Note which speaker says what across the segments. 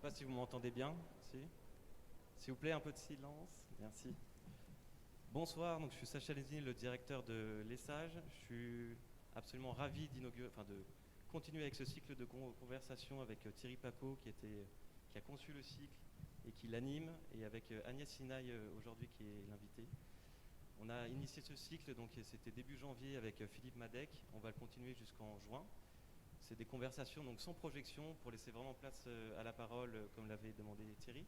Speaker 1: pas si vous m'entendez bien. Si. S'il vous plaît, un peu de silence. Merci. Bonsoir, donc je suis Sacha Lesny, le directeur de l'ESSAGE. Je suis absolument ravi de continuer avec ce cycle de conversation avec Thierry Pacaud qui a conçu le cycle et qui l'anime, et avec Agnès Sinaï aujourd'hui qui est l'invitée. On a initié ce cycle, donc c'était début janvier avec Philippe Madec. On va le continuer jusqu'en juin. C'est des conversations donc sans projection pour laisser vraiment place à la parole, comme l'avait demandé Thierry.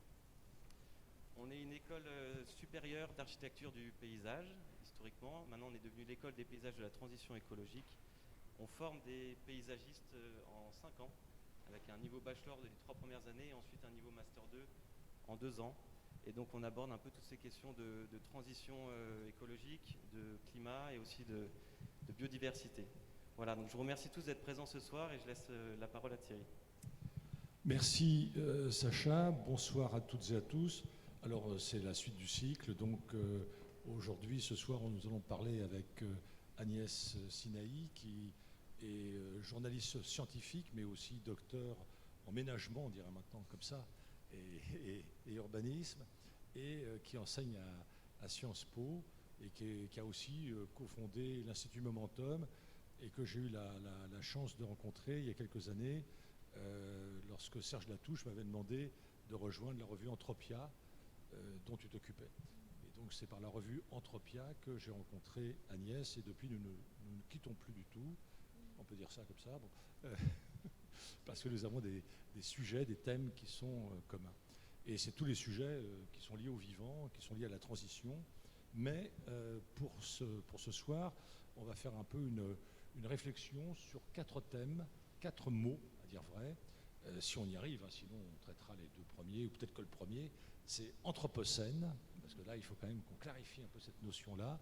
Speaker 1: On est une école supérieure d'architecture du paysage, historiquement. Maintenant, on est devenu l'école des paysages de la transition écologique. On forme des paysagistes en 5 ans, avec un niveau bachelor des 3 premières années et ensuite un niveau master 2 en 2 ans. Et donc, on aborde un peu toutes ces questions de transition écologique, de climat et aussi de biodiversité. Voilà, donc je vous remercie tous d'être présents ce soir et je laisse la parole à Thierry.
Speaker 2: Merci Sacha, bonsoir à toutes et à tous. Alors c'est la suite du cycle, donc aujourd'hui, ce soir, nous allons parler avec Agnès Sinaï, qui est journaliste scientifique, mais aussi docteur en ménagement, on dirait maintenant comme ça, et urbanisme, et qui enseigne à Sciences Po, et qui a aussi cofondé l'Institut Momentum, et que j'ai eu la chance de rencontrer il y a quelques années, lorsque Serge Latouche m'avait demandé de rejoindre la revue Entropia, dont tu t'occupais. Et donc c'est par la revue Entropia que j'ai rencontré Agnès, et depuis nous ne quittons plus du tout, on peut dire ça comme ça, bon, parce que nous avons des sujets, des thèmes qui sont communs. Et c'est tous les sujets qui sont liés au vivant, qui sont liés à la transition. Mais pour ce soir, on va faire un peu une réflexion sur 4 thèmes, 4 mots, à dire vrai, si on y arrive, hein, sinon on traitera les 2 premiers, ou peut-être que le premier, c'est anthropocène, parce que là, il faut quand même qu'on clarifie un peu cette notion-là,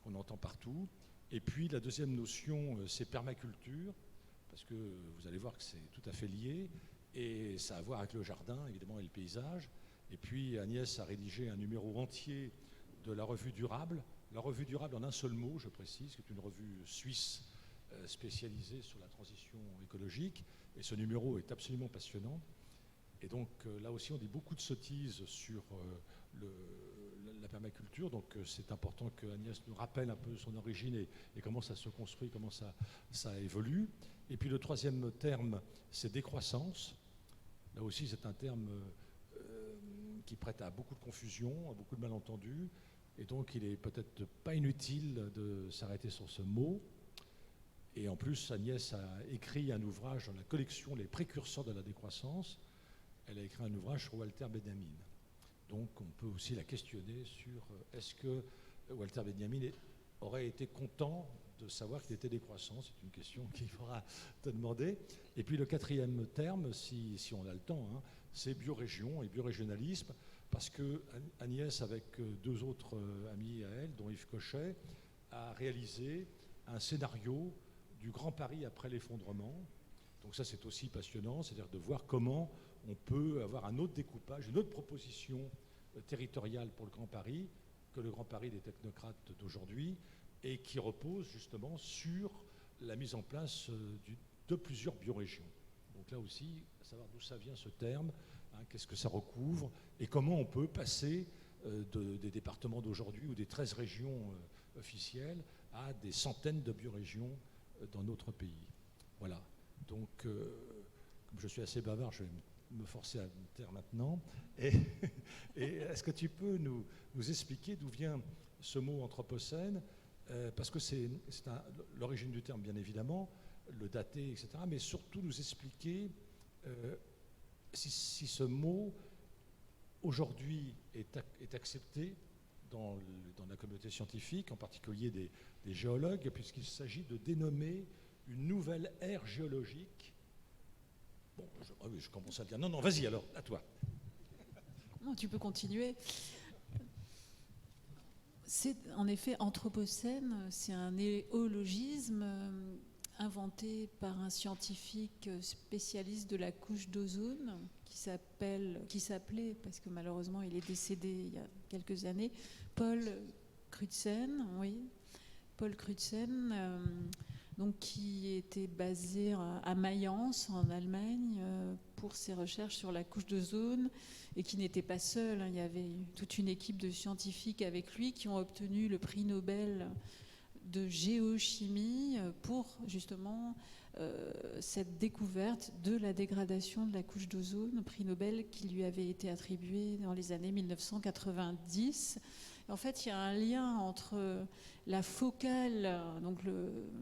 Speaker 2: qu'on entend partout. Et puis la deuxième notion, c'est permaculture, parce que vous allez voir que c'est tout à fait lié, et ça a à voir avec le jardin, évidemment, et le paysage. Et puis Agnès a rédigé un numéro entier de la revue Durable. La revue Durable, en un seul mot, je précise, qui est une revue suisse spécialisée sur la transition écologique. Et ce numéro est absolument passionnant. Et donc là aussi, on dit beaucoup de sottises sur la permaculture. Donc c'est important que Agnès nous rappelle un peu son origine et comment ça se construit, comment ça évolue. Et puis le troisième terme, c'est décroissance. Là aussi, c'est un terme qui prête à beaucoup de confusion, à beaucoup de malentendus. Et donc, il est peut-être pas inutile de s'arrêter sur ce mot. Et en plus, Agnès a écrit un ouvrage dans la collection Les précurseurs de la décroissance. Elle a écrit un ouvrage sur Walter Benjamin. Donc, on peut aussi la questionner sur est-ce que Walter Benjamin aurait été content de savoir qu'il était décroissant. C'est une question qu'il faudra te demander. Et puis, le quatrième terme, si on a le temps, hein, c'est biorégion et biorégionalisme, parce que Agnès, avec 2 autres amis à elle, dont Yves Cochet, a réalisé un scénario du Grand Paris après l'effondrement. Donc ça, c'est aussi passionnant, c'est-à-dire de voir comment on peut avoir un autre découpage, une autre proposition territoriale pour le Grand Paris que le Grand Paris des technocrates d'aujourd'hui, et qui repose justement sur la mise en place de plusieurs biorégions. Donc là aussi, à savoir d'où ça vient ce terme, hein, qu'est-ce que ça recouvre, et comment on peut passer des départements d'aujourd'hui ou des 13 régions officielles à des centaines de biorégions dans notre pays. Voilà. Donc, comme je suis assez bavard, je vais me forcer à me taire maintenant. Et est-ce que tu peux nous expliquer d'où vient ce mot anthropocène, parce que c'est l'origine du terme, bien évidemment, le dater, etc., mais surtout nous expliquer si ce mot, aujourd'hui, est accepté dans la communauté scientifique, en particulier des géologues, puisqu'il s'agit de dénommer une nouvelle ère géologique. Bon, je commence à le dire. Non, vas-y alors, à toi.
Speaker 3: Non, tu peux continuer. C'est en effet anthropocène, c'est un néologisme inventé par un scientifique spécialiste de la couche d'ozone qui s'appelait, parce que malheureusement il est décédé il y a quelques années, Paul Crutzen, oui. Paul Crutzen, donc qui était basé à Mayence, en Allemagne, pour ses recherches sur la couche d'ozone, et qui n'était pas seul. Il y avait toute une équipe de scientifiques avec lui qui ont obtenu le prix Nobel de géochimie pour justement cette découverte de la dégradation de la couche d'ozone, prix Nobel qui lui avait été attribué dans les années 1990. En fait, il y a un lien entre la focale, donc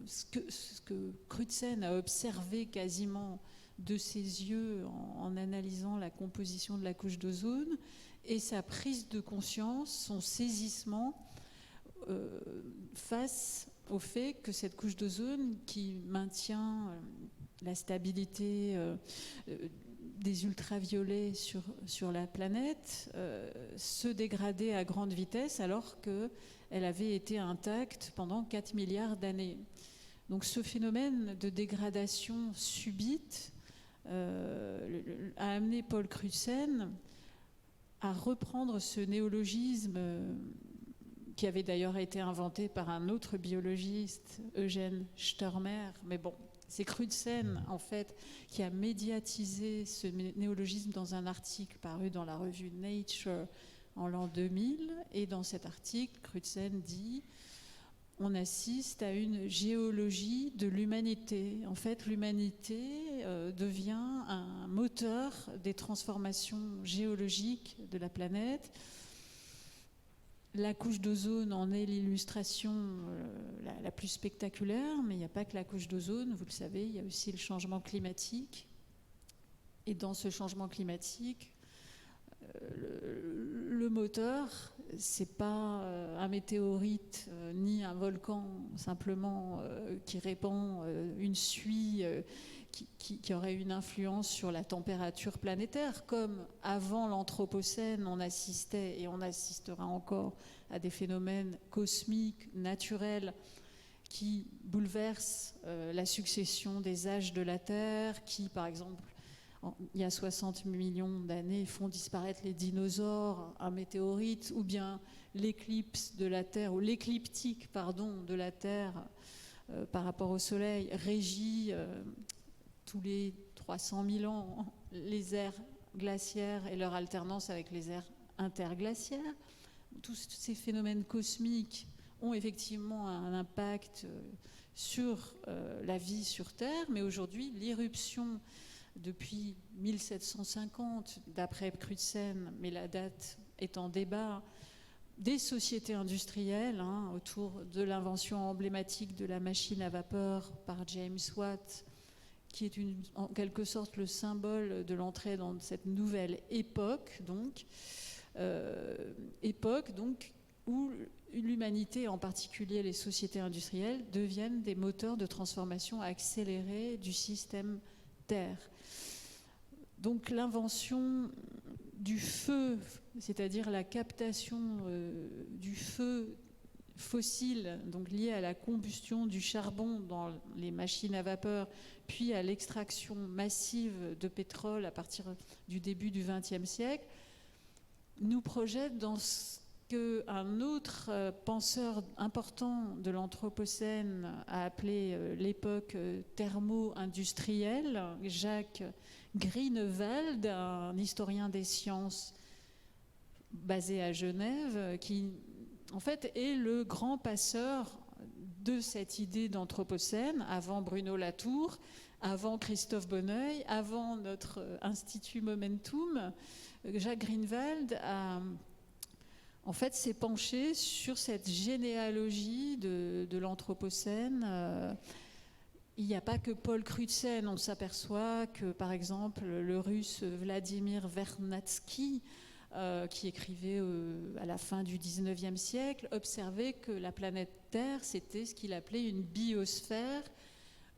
Speaker 3: ce que Crutzen a observé quasiment de ses yeux en analysant la composition de la couche d'ozone, et sa prise de conscience, son saisissement face au fait que cette couche d'ozone qui maintient la stabilité des ultraviolets sur la planète se dégradait à grande vitesse alors qu'elle avait été intacte pendant 4 milliards d'années. Donc ce phénomène de dégradation subite a amené Paul Crutzen à reprendre ce néologisme qui avait d'ailleurs été inventé par un autre biologiste, Eugène Störmer. Mais bon, c'est Crutzen, en fait, qui a médiatisé ce néologisme dans un article paru dans la revue Nature en l'an 2000. Et dans cet article, Crutzen dit « On assiste à une géologie de l'humanité. En fait, l'humanité devient un moteur des transformations géologiques de la planète. » La couche d'ozone en est l'illustration la plus spectaculaire, mais il n'y a pas que la couche d'ozone, vous le savez, il y a aussi le changement climatique. Et dans ce changement climatique, le moteur, c'est pas un météorite ni un volcan simplement qui répand une suie qui aurait une influence sur la température planétaire, comme avant l'Anthropocène, on assistait et on assistera encore à des phénomènes cosmiques, naturels, qui bouleversent la succession des âges de la Terre, qui, par exemple, il y a 60 millions d'années, font disparaître les dinosaures, un météorite, ou bien l'éclipse de la Terre, ou l'écliptique, pardon, de la Terre par rapport au Soleil, régit tous les 300 000 ans les ères glaciaires et leur alternance avec les ères interglaciaires. Tous ces phénomènes cosmiques ont effectivement un impact sur la vie sur Terre, mais aujourd'hui, l'irruption depuis 1750, d'après Crutzen, mais la date est en débat, des sociétés industrielles autour de l'invention emblématique de la machine à vapeur par James Watt, qui est en quelque sorte le symbole de l'entrée dans cette nouvelle époque, donc où l'humanité, en particulier les sociétés industrielles, deviennent des moteurs de transformation accélérée du système Terre. Donc l'invention du feu, c'est-à-dire la captation du feu fossile, donc lié à la combustion du charbon dans les machines à vapeur, puis à l'extraction massive de pétrole à partir du début du XXe siècle, nous projette dans ce qu'un autre penseur important de l'Anthropocène a appelé l'époque thermo-industrielle, Jacques Greenewald, un historien des sciences basé à Genève, qui en fait est le grand passeur de cette idée d'Anthropocène, avant Bruno Latour, avant Christophe Bonneuil, avant notre Institut Momentum. Jacques Greenewald s'est penché sur cette généalogie de l'Anthropocène. Il n'y a pas que Paul Crutzen, on s'aperçoit que, par exemple, le russe Vladimir Vernadsky, qui écrivait à la fin du XIXe siècle, observait que la planète Terre, c'était ce qu'il appelait une biosphère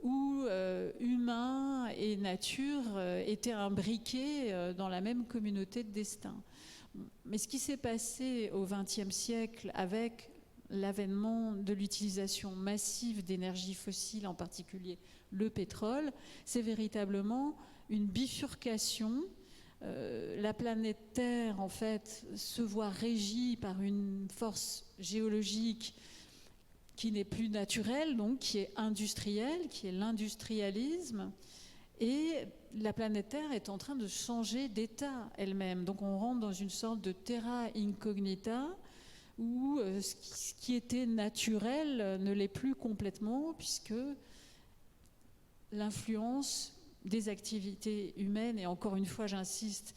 Speaker 3: où humains et nature étaient imbriqués dans la même communauté de destin. Mais ce qui s'est passé au XXe siècle avec l'avènement de l'utilisation massive d'énergie fossile, en particulier le pétrole, c'est véritablement une bifurcation. La planète Terre, en fait, se voit régie par une force géologique qui n'est plus naturel, donc qui est industriel, qui est l'industrialisme. Et la planète Terre est en train de changer d'état elle-même. Donc on rentre dans une sorte de terra incognita où ce qui était naturel ne l'est plus complètement, puisque l'influence des activités humaines, et encore une fois j'insiste,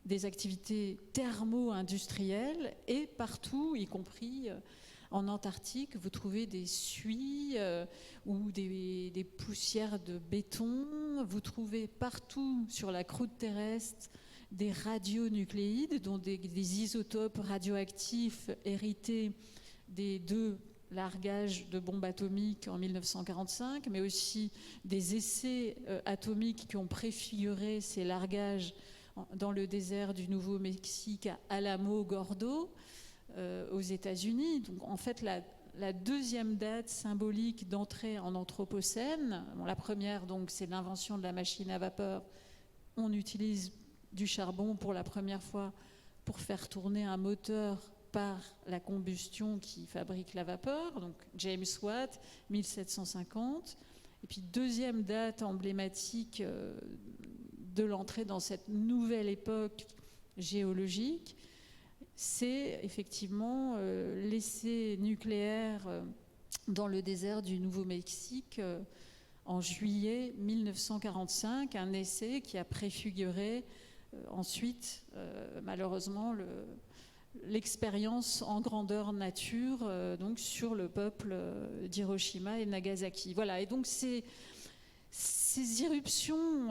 Speaker 3: des activités thermo-industrielles, est partout, y compris en Antarctique. Vous trouvez des suies ou des poussières de béton. Vous trouvez partout sur la croûte terrestre des radionucléides, dont des isotopes radioactifs hérités des deux largages de bombes atomiques en 1945, mais aussi des essais atomiques qui ont préfiguré ces largages dans le désert du Nouveau-Mexique à Alamo Gordo, aux États-Unis. Donc en fait, la deuxième date symbolique d'entrée en Anthropocène, la première, donc, c'est l'invention de la machine à vapeur. On utilise du charbon pour la première fois pour faire tourner un moteur par la combustion qui fabrique la vapeur, donc James Watt, 1750. Et puis deuxième date emblématique de l'entrée dans cette nouvelle époque géologique, c'est effectivement l'essai nucléaire dans le désert du Nouveau-Mexique en juillet 1945, un essai qui a préfiguré ensuite, malheureusement, l'expérience en grandeur nature donc sur le peuple d'Hiroshima et Nagasaki. Voilà, et donc ces irruptions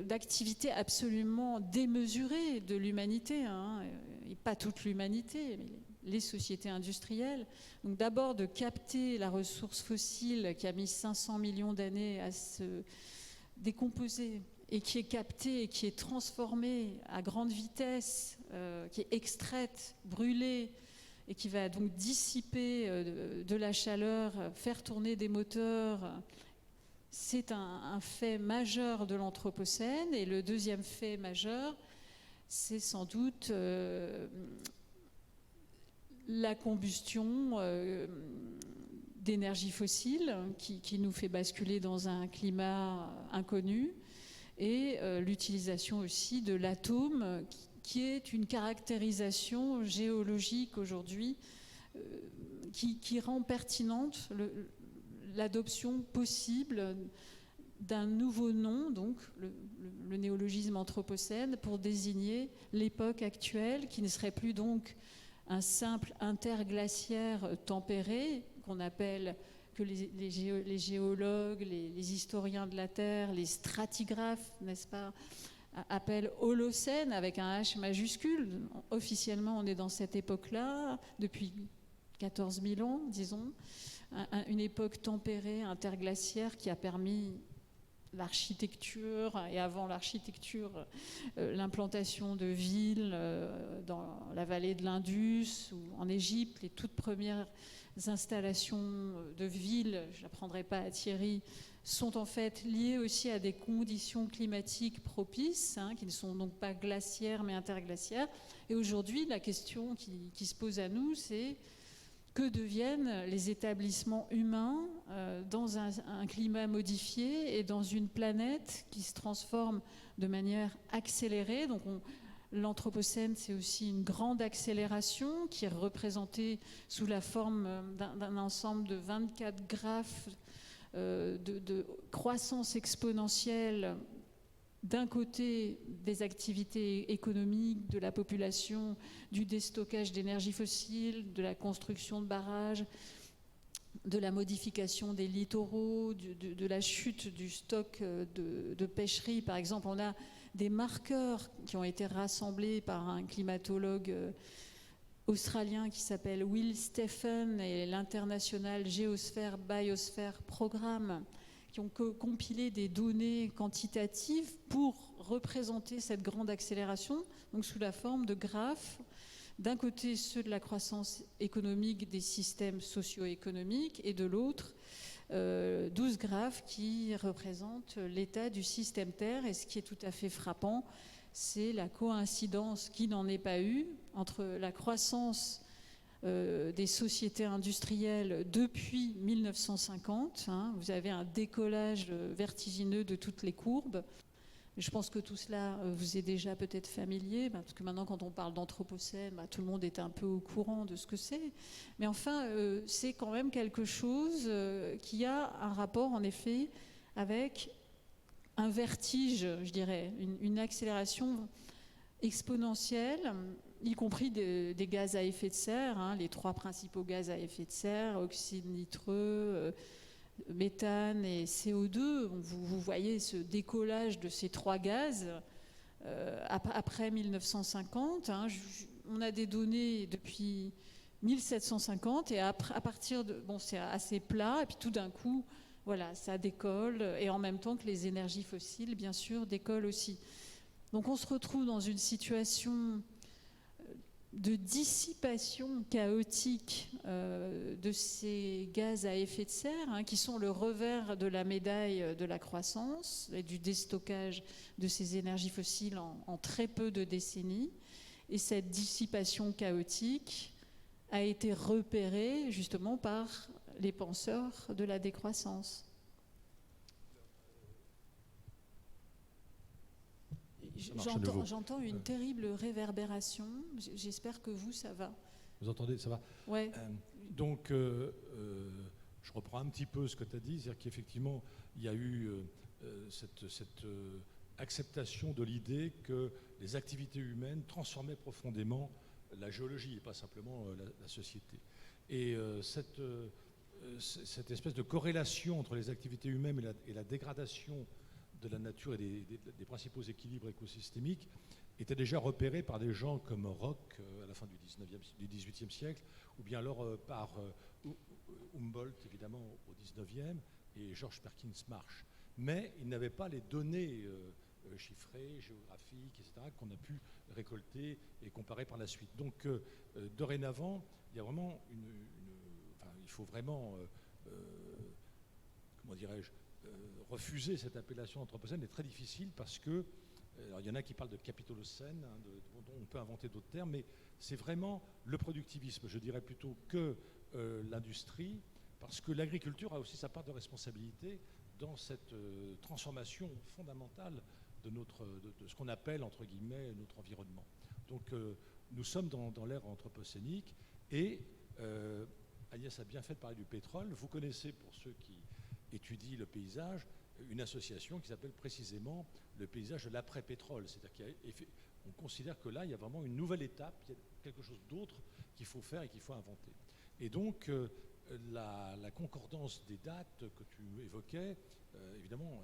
Speaker 3: d'activités absolument démesurées de l'humanité, et pas toute l'humanité, mais les sociétés industrielles. Donc d'abord de capter la ressource fossile qui a mis 500 millions d'années à se décomposer, et qui est captée et qui est transformée à grande vitesse, qui est extraite, brûlée, et qui va donc dissiper de la chaleur, faire tourner des moteurs. C'est un fait majeur de l'Anthropocène. Et le deuxième fait majeur, c'est sans doute la combustion d'énergie fossile qui nous fait basculer dans un climat inconnu, et l'utilisation aussi de l'atome, qui est une caractérisation géologique aujourd'hui qui rend pertinente l'adoption possible d'un nouveau nom, donc le néologisme anthropocène, pour désigner l'époque actuelle, qui ne serait plus donc un simple interglaciaire tempéré, qu'on appelle, que les géologues, les historiens de la Terre, les stratigraphes, n'est-ce pas, appellent Holocène avec un H majuscule. Officiellement, on est dans cette époque-là, depuis 14 000 ans, disons, une époque tempérée, interglaciaire, qui a permis l'architecture, et avant l'architecture, l'implantation de villes dans la vallée de l'Indus ou en Égypte. Les toutes premières installations de villes, je n'apprendrai pas à Thierry, sont en fait liées aussi à des conditions climatiques propices, qui ne sont donc pas glaciaires mais interglaciaires. Et aujourd'hui, la question qui se pose à nous, c'est: que deviennent les établissements humains dans un climat modifié et dans une planète qui se transforme de manière accélérée? Donc l'Anthropocène, c'est aussi une grande accélération qui est représentée sous la forme d'un ensemble de 24 graphes de croissance exponentielle, d'un côté des activités économiques, de la population, du déstockage d'énergie fossile, de la construction de barrages, de la modification des littoraux, de la chute du stock de pêcherie. Par exemple, on a des marqueurs qui ont été rassemblés par un climatologue australien qui s'appelle Will Stephen et l'International Geosphere Biosphere Programme, qui ont compilé des données quantitatives pour représenter cette grande accélération, donc sous la forme de graphes. D'un côté, ceux de la croissance économique des systèmes socio-économiques, et de l'autre, 12 graphes qui représentent l'état du système Terre. Et ce qui est tout à fait frappant, c'est la coïncidence, qui n'en est pas eu, entre la croissance des sociétés industrielles depuis 1950. Hein. Vous avez un décollage vertigineux de toutes les courbes. Je pense que tout cela vous est déjà peut-être familier, parce que maintenant, quand on parle d'anthropocène, tout le monde est un peu au courant de ce que c'est. Mais enfin, c'est quand même quelque chose qui a un rapport, en effet, avec un vertige, je dirais, une accélération exponentielle, y compris des gaz à effet de serre, hein, les 3 principaux gaz à effet de serre, oxyde nitreux, méthane et CO2. Vous voyez ce décollage de ces 3 gaz après 1950. Hein, on a des données depuis 1750 et à partir de... Bon, c'est assez plat, et puis tout d'un coup, voilà, ça décolle, et en même temps que les énergies fossiles, bien sûr, décollent aussi. Donc on se retrouve dans une situation de dissipation chaotique de ces gaz à effet de serre, hein, qui sont le revers de la médaille de la croissance et du déstockage de ces énergies fossiles en très peu de décennies. Et cette dissipation chaotique a été repérée justement par les penseurs de la décroissance. J'entends une terrible réverbération. J'espère que vous, ça va.
Speaker 2: Vous entendez, ça va?
Speaker 3: Ouais.
Speaker 2: Donc, je reprends un petit peu ce que tu as dit, c'est-à-dire qu'effectivement, il y a eu cette acceptation de l'idée que les activités humaines transformaient profondément la géologie et pas simplement la société. Et cette espèce de corrélation entre les activités humaines et la dégradation de la nature et des principaux équilibres écosystémiques était déjà repérée par des gens comme Rock à la fin du XVIIIe siècle, ou bien alors par Humboldt, évidemment, au XIXe, et George Perkins Marsh. Mais ils n'avaient pas les données chiffrées, géographiques, etc., qu'on a pu récolter et comparer par la suite. Donc, dorénavant, il y a vraiment il faut vraiment, comment dirais-je, refuser cette appellation anthropocène est très difficile parce que, alors il y en a qui parlent de capitolocène, hein, dont on peut inventer d'autres termes, mais c'est vraiment le productivisme, je dirais plutôt que l'industrie, parce que l'agriculture a aussi sa part de responsabilité dans cette transformation fondamentale de ce qu'on appelle, entre guillemets, notre environnement. Donc nous sommes dans l'ère anthropocénique et Agnès a bien fait de parler du pétrole. Vous connaissez, pour ceux qui étudie le paysage, une association qui s'appelle précisément le paysage de l'après-pétrole. C'est-à-dire qu'on considère que là, il y a vraiment une nouvelle étape, il y a quelque chose d'autre qu'il faut faire et qu'il faut inventer. Et donc, la concordance des dates que tu évoquais, évidemment,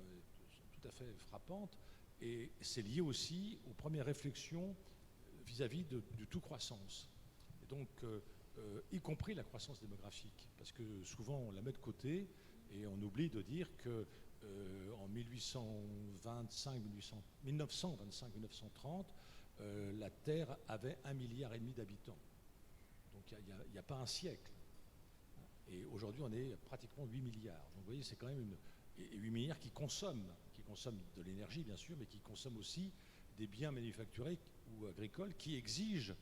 Speaker 2: sont tout à fait frappantes, et c'est lié aussi aux premières réflexions vis-à-vis du tout-croissance. Et donc, y compris la croissance démographique, parce que souvent on la met de côté, et on oublie de dire qu'en 1925-1930, la Terre avait 1,5 milliard d'habitants. Donc il n'y a pas un siècle. Et aujourd'hui, on est pratiquement 8 milliards. Donc vous voyez, c'est quand même 8 milliards qui consomment de l'énergie, bien sûr, mais qui consomment aussi des biens manufacturés ou agricoles qui exigent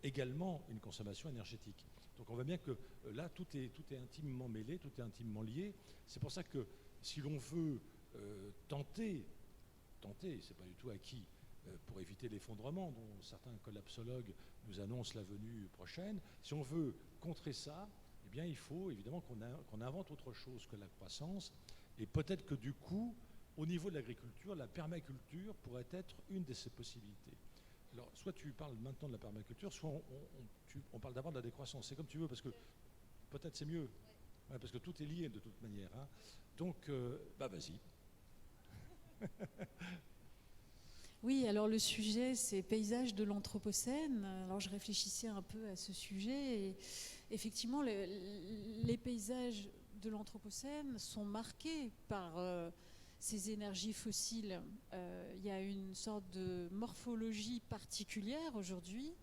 Speaker 2: également une consommation énergétique. Donc on voit bien que là, tout est intimement mêlé, tout est intimement lié. C'est pour ça que si l'on veut tenter, c'est pas du tout acquis, pour éviter l'effondrement dont certains collapsologues nous annoncent la venue prochaine, si on veut contrer ça, eh bien il faut évidemment qu'on invente autre chose que la croissance. Et peut-être que du coup, au niveau de l'agriculture, la permaculture pourrait être une de ces possibilités. Alors, soit tu parles maintenant de la permaculture, soit on parle d'abord de la décroissance. C'est comme tu veux, parce que peut-être c'est mieux. Ouais, parce que tout est lié de toute manière. Hein. Donc, vas-y.
Speaker 3: Oui, alors le sujet, c'est paysage de l'Anthropocène. Alors, je réfléchissais un peu à ce sujet. Et effectivement, les paysages de l'Anthropocène sont marqués par ces énergies fossiles. Il y a une sorte de morphologie particulière aujourd'hui.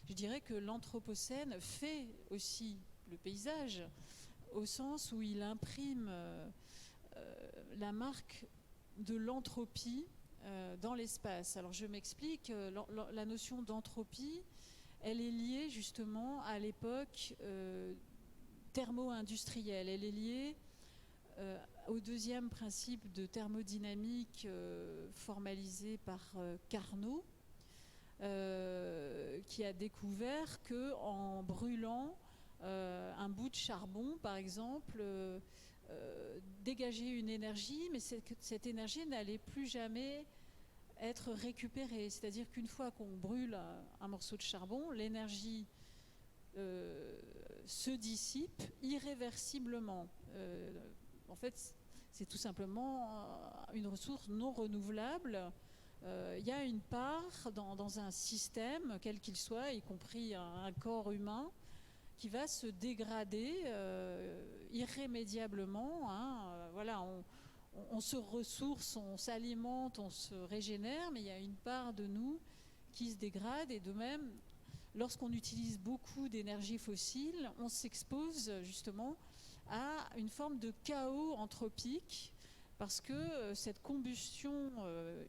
Speaker 3: Je dirais que l'Anthropocène fait aussi le paysage, au sens où il imprime la marque de l'entropie dans l'espace. Alors je m'explique, la notion d'entropie, elle est liée justement à l'époque thermo-industrielle. Elle est liée au deuxième principe de thermodynamique formalisé par Carnot, qui a découvert qu'en brûlant un bout de charbon, par exemple, dégageait une énergie, mais cette énergie n'allait plus jamais être récupérée. C'est-à-dire qu'une fois qu'on brûle un morceau de charbon, l'énergie se dissipe irréversiblement. En fait, c'est tout simplement une ressource non renouvelable. Il y a une part dans un système, quel qu'il soit, y compris un corps humain, qui va se dégrader irrémédiablement. Voilà, on se ressource, on s'alimente, on se régénère, mais il y a une part de nous qui se dégrade. Et de même, lorsqu'on utilise beaucoup d'énergie fossile, on s'expose justement à une forme de chaos anthropique, parce que cette combustion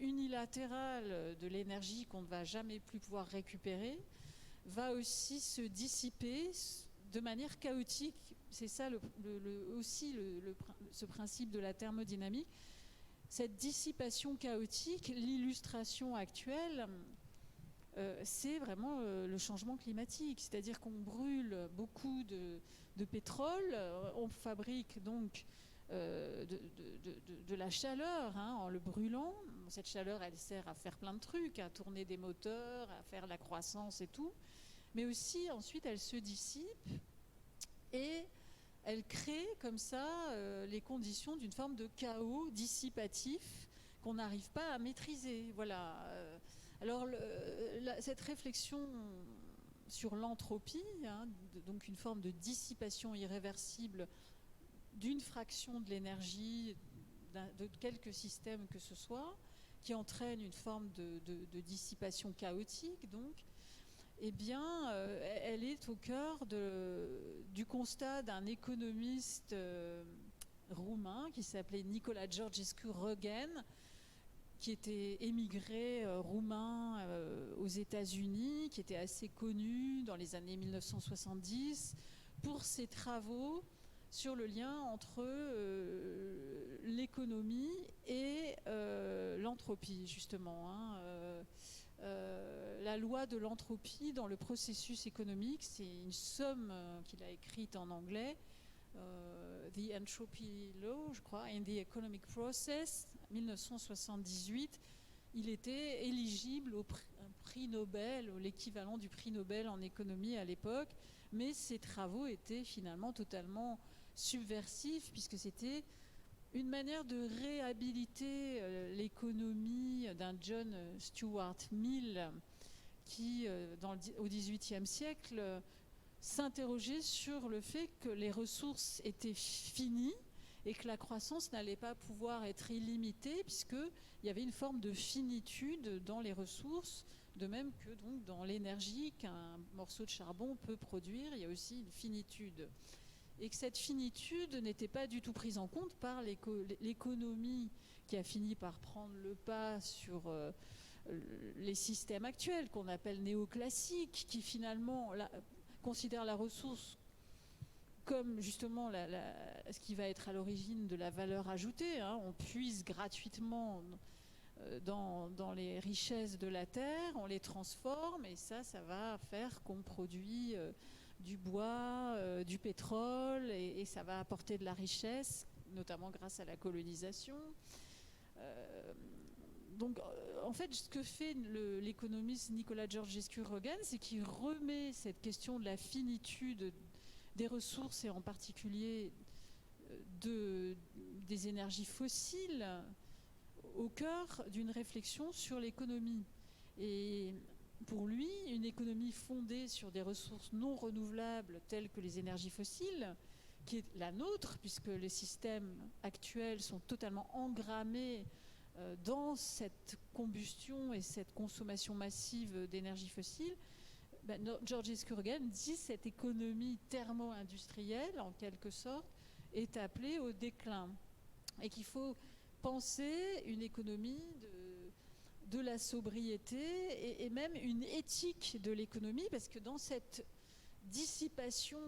Speaker 3: unilatérale de l'énergie qu'on ne va jamais plus pouvoir récupérer va aussi se dissiper de manière chaotique. C'est ça ce principe de la thermodynamique. Cette dissipation chaotique, l'illustration actuelle, c'est vraiment le changement climatique. C'est-à-dire qu'on brûle beaucoup de pétrole, on fabrique donc de la chaleur en le brûlant. Cette chaleur, elle sert à faire plein de trucs, à tourner des moteurs, à faire la croissance et tout. Mais aussi, ensuite, elle se dissipe et elle crée comme ça les conditions d'une forme de chaos dissipatif qu'on n'arrive pas à maîtriser. Voilà. Alors, cette réflexion sur l'entropie, donc une forme de dissipation irréversible d'une fraction de l'énergie de quelque système que ce soit, qui entraîne une forme de dissipation chaotique, donc, eh bien, elle est au cœur du constat d'un économiste roumain qui s'appelait Nicolae Georgescu Roegen, qui était émigré roumain aux États-Unis, qui était assez connu dans les années 1970 pour ses travaux sur le lien entre l'économie et l'entropie, justement. La loi de l'entropie dans le processus économique, c'est une somme qu'il a écrite en anglais, The Entropy Law, je crois, in the Economic Process, 1978. Il était éligible au prix Nobel, ou l'équivalent du prix Nobel en économie à l'époque, mais ses travaux étaient finalement totalement subversifs, puisque c'était une manière de réhabiliter l'économie d'un John Stuart Mill qui, au XVIIIe siècle, s'interrogeait sur le fait que les ressources étaient finies et que la croissance n'allait pas pouvoir être illimitée, puisqu'il y avait une forme de finitude dans les ressources, de même que donc, dans l'énergie qu'un morceau de charbon peut produire, il y a aussi une finitude. Et que cette finitude n'était pas du tout prise en compte par l'économie qui a fini par prendre le pas sur les systèmes actuels qu'on appelle néoclassiques, qui finalement considèrent la ressource comme justement ce qui va être à l'origine de la valeur ajoutée. On puise gratuitement dans les richesses de la terre, on les transforme, et ça va faire qu'on produit du bois, du pétrole, et ça va apporter de la richesse, notamment grâce à la colonisation. Donc, en fait, ce que fait l'économiste Nicolae Georgescu Roegen, c'est qu'il remet cette question de la finitude des ressources, et en particulier des énergies fossiles, au cœur d'une réflexion sur l'économie. Et pour lui, une économie fondée sur des ressources non renouvelables telles que les énergies fossiles, qui est la nôtre, puisque les systèmes actuels sont totalement engrammés dans cette combustion et cette consommation massive d'énergie fossile, Georgescu Roegen dit que cette économie thermo-industrielle, en quelque sorte, est appelée au déclin. Et qu'il faut penser une économie de la sobriété et même une éthique de l'économie, parce que dans cette dissipation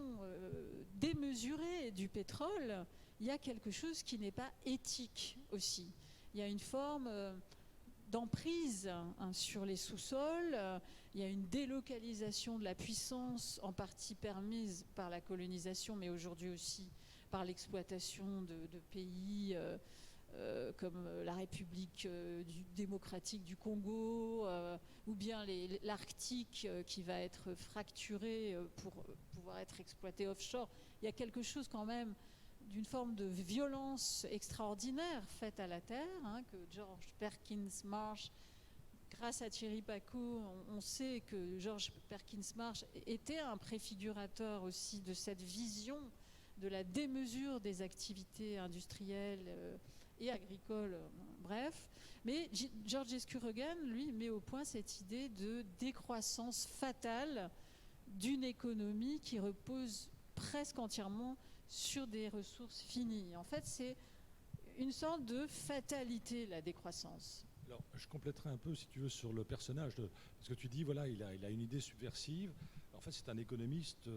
Speaker 3: démesurée du pétrole, il y a quelque chose qui n'est pas éthique aussi. Il y a une forme d'emprise sur les sous-sols, il y a une délocalisation de la puissance, en partie permise par la colonisation, mais aujourd'hui aussi par l'exploitation de pays comme la République démocratique du Congo, ou bien l'Arctique qui va être fracturé pour pouvoir être exploité offshore. Il y a quelque chose quand même d'une forme de violence extraordinaire faite à la Terre, que George Perkins Marsh, grâce à Thierry Pacaud, on sait que George Perkins Marsh était un préfigurateur aussi de cette vision de la démesure des activités industrielles et agricoles, bref. Mais George Escuregan, lui, met au point cette idée de décroissance fatale d'une économie qui repose presque entièrement sur des ressources finies. En fait, c'est une sorte de fatalité, la décroissance.
Speaker 2: Alors, je compléterai un peu, si tu veux, sur le personnage. Parce que tu dis, voilà, il a une idée subversive. En fait, c'est un économiste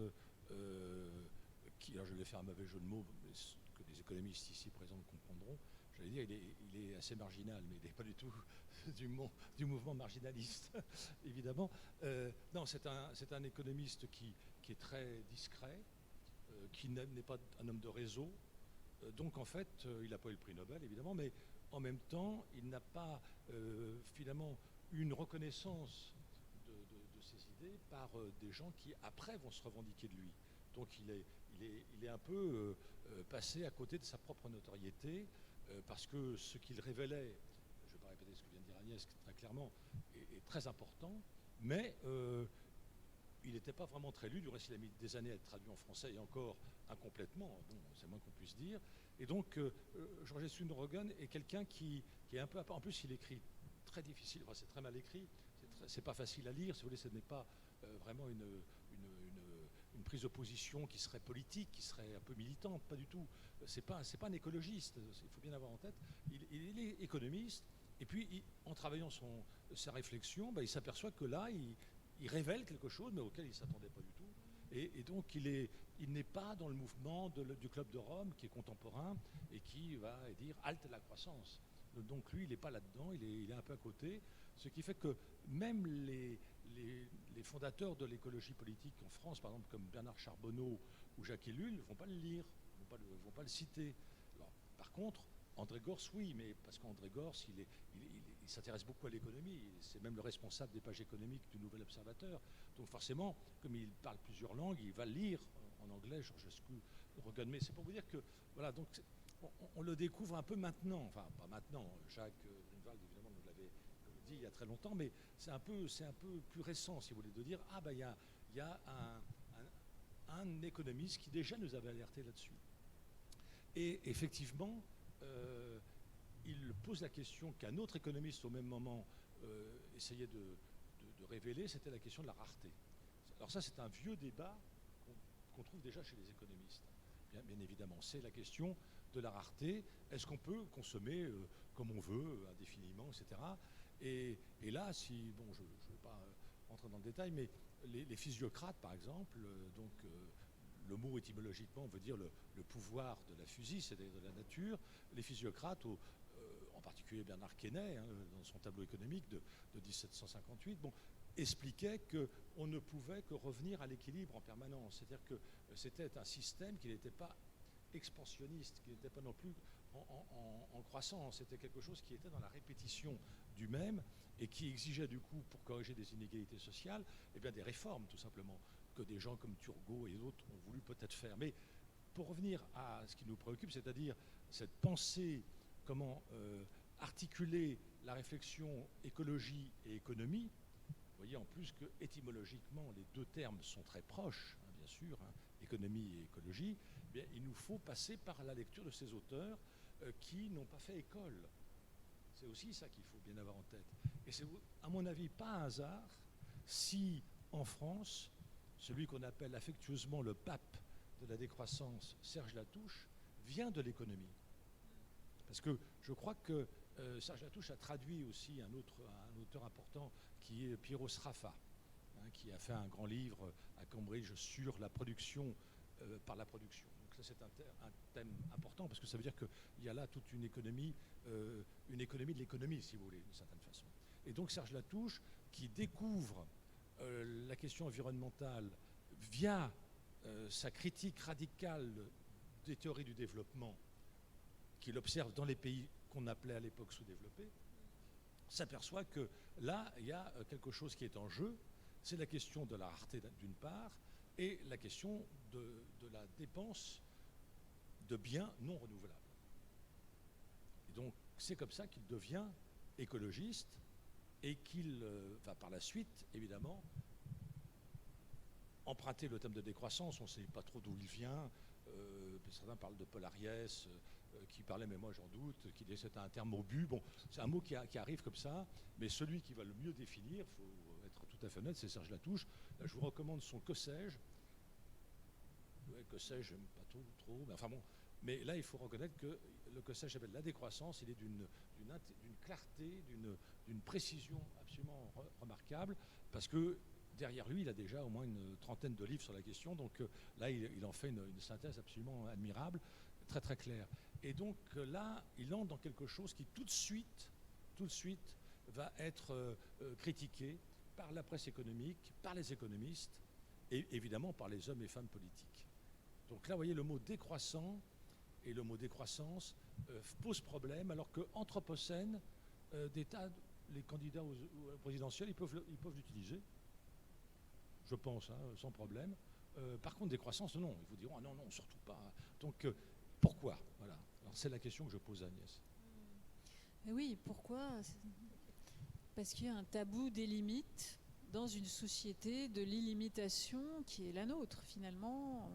Speaker 2: qui, alors je vais faire un mauvais jeu de mots, mais que les économistes ici présents comprendront. J'allais dire, il est assez marginal, mais il n'est pas du tout du mouvement marginaliste, évidemment. Non, c'est un économiste qui est très discret, qui n'est pas un homme de réseau. Donc, en fait, il n'a pas eu le prix Nobel, évidemment, mais en même temps, il n'a pas finalement une reconnaissance de ses idées par des gens qui, après, vont se revendiquer de lui. Donc, il est un peu passé à côté de sa propre notoriété, parce que ce qu'il révélait, je ne vais pas répéter ce que vient de dire Agnès très clairement, est très important, mais il n'était pas vraiment très lu. Du reste, il a mis des années à être traduit en français et encore incomplètement, bon, c'est moins qu'on puisse dire. Et donc, George Escuregan est quelqu'un qui est un peu à part. En plus, il écrit très difficile, enfin, c'est très mal écrit, c'est pas facile à lire. Si vous voulez, ce n'est pas vraiment une prise de position qui serait politique, qui serait un peu militante, pas du tout. C'est pas un écologiste, il faut bien avoir en tête. Il est économiste, et puis en travaillant sa réflexion, il s'aperçoit que là, il révèle quelque chose, mais auquel il ne s'attendait pas du tout. Et donc, il n'est pas dans le mouvement du Club de Rome, qui est contemporain, et qui va dire « halte la croissance ». Donc, lui, il n'est pas là-dedans, il est un peu à côté. Ce qui fait que même les fondateurs de l'écologie politique en France, par exemple, comme Bernard Charbonneau ou Jacques Ellul, ne vont pas le lire, ne vont pas le citer. Alors, par contre, André Gorz, oui, mais parce qu'André Gorz, il s'intéresse beaucoup à l'économie. C'est même le responsable des pages économiques du Nouvel Observateur. Donc forcément, comme il parle plusieurs langues, il va lire en anglais George Escuregan. Mais c'est pour vous dire que, voilà, donc on le découvre un peu maintenant. Enfin, pas maintenant. Jacques Grünewald, évidemment, nous l'avait dit il y a très longtemps, mais c'est un peu plus récent, si vous voulez, de dire « Ah, ben, il y a un économiste qui déjà nous avait alerté là-dessus ». Et effectivement, il pose la question qu'un autre économiste au même moment essayait de révéler, c'était la question de la rareté. Alors ça, c'est un vieux débat qu'on trouve déjà chez les économistes. Bien évidemment, c'est la question de la rareté. Est-ce qu'on peut consommer comme on veut, indéfiniment, etc. Et là, bon, je ne vais pas rentrer dans le détail, mais les physiocrates, par exemple, le mot étymologiquement veut dire le pouvoir de la physis, c'est-à-dire de la nature. Les physiocrates, en particulier Bernard Quesnay, dans son tableau économique de 1758, expliquait qu'on ne pouvait que revenir à l'équilibre en permanence. C'est-à-dire que c'était un système qui n'était pas expansionniste, qui n'était pas non plus en croissance. C'était quelque chose qui était dans la répétition du même et qui exigeait du coup, pour corriger des inégalités sociales, des réformes tout simplement, que des gens comme Turgot et d'autres ont voulu peut-être faire. Mais pour revenir à ce qui nous préoccupe, c'est-à-dire cette pensée, comment articuler la réflexion écologie et économie. Vous voyez en plus que étymologiquement les deux termes sont très proches, bien sûr, économie et écologie. Il nous faut passer par la lecture de ces auteurs qui n'ont pas fait école. C'est aussi ça qu'il faut bien avoir en tête. Et c'est, à mon avis, pas un hasard si en France, celui qu'on appelle affectueusement le pape de la décroissance, Serge Latouche, vient de l'économie. Parce que je crois que Serge Latouche a traduit aussi un auteur important qui est Piero Sraffa, qui a fait un grand livre à Cambridge sur la production par la production. Donc ça c'est un thème important parce que ça veut dire qu'il y a là toute une économie de l'économie, si vous voulez, d'une certaine façon. Et donc Serge Latouche, qui découvre la question environnementale via sa critique radicale des théories du développement qu'il observe dans les pays qu'on appelait à l'époque sous-développés, s'aperçoit que là, il y a quelque chose qui est en jeu. C'est la question de la rareté d'une part et la question de la dépense de biens non renouvelables. Et donc, c'est comme ça qu'il devient écologiste et qu'il va par la suite, évidemment, emprunter le thème de décroissance. On ne sait pas trop d'où il vient. Certains parlent de Paul Ariès, qui parlait, mais moi j'en doute, qui disait que c'était un terme obus. Bon, c'est un mot qui arrive comme ça, mais celui qui va le mieux définir, il faut être tout à fait honnête, c'est Serge Latouche. Là, je vous recommande son Que sais-je. Ouais, que sais-je, j'aime pas trop, mais enfin bon. Mais là, il faut reconnaître que le Que sais-je s'appelle la décroissance, il est d'une clarté, d'une précision absolument remarquable, parce que derrière lui, il a déjà au moins une trentaine de livres sur la question, donc là, il en fait une synthèse absolument admirable, très très claire. Et donc là, il entre dans quelque chose qui tout de suite, va être critiqué par la presse économique, par les économistes, et évidemment par les hommes et femmes politiques. Donc là, vous voyez, le mot décroissant et le mot décroissance pose problème, alors qu'Anthropocène, les candidats aux présidentielles, ils peuvent l'utiliser, je pense, sans problème. Par contre, décroissance, non. Ils vous diront, ah non, surtout pas. Donc, pourquoi? Voilà. Alors, c'est la question que je pose à Agnès.
Speaker 3: Oui, pourquoi? Parce qu'il y a un tabou des limites dans une société de l'illimitation qui est la nôtre, finalement.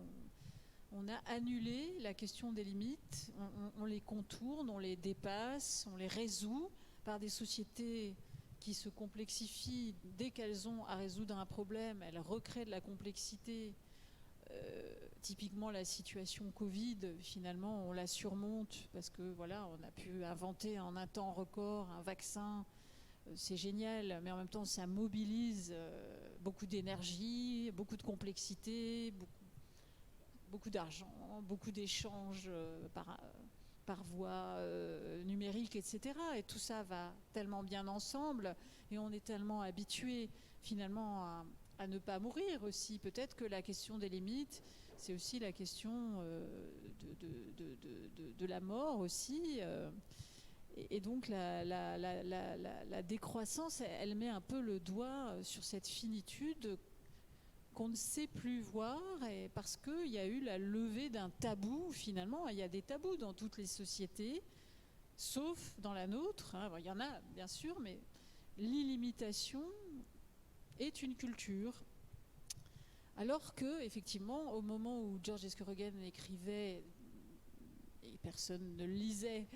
Speaker 3: On a annulé la question des limites, on les contourne, on les dépasse, on les résout par des sociétés qui se complexifient. Dès qu'elles ont à résoudre un problème, elles recréent de la complexité. Typiquement la situation Covid, finalement on la surmonte parce que voilà, on a pu inventer en un temps record un vaccin, c'est génial, mais en même temps ça mobilise beaucoup d'énergie, beaucoup de complexité, beaucoup d'argent, beaucoup d'échanges par voie numérique, etc. Et tout ça va tellement bien ensemble et on est tellement habitué finalement à ne pas mourir aussi. Peut-être que la question des limites, c'est aussi la question de la mort aussi. Et donc la décroissance, elle met un peu le doigt sur cette finitude qu'on ne sait plus voir, et parce qu'il y a eu la levée d'un tabou, finalement. Il y a des tabous dans toutes les sociétés, sauf dans la nôtre. Il y en a, bien sûr, mais l'illimitation est une culture. Alors que, effectivement, au moment où George Esqueroghen écrivait, et personne ne le lisait,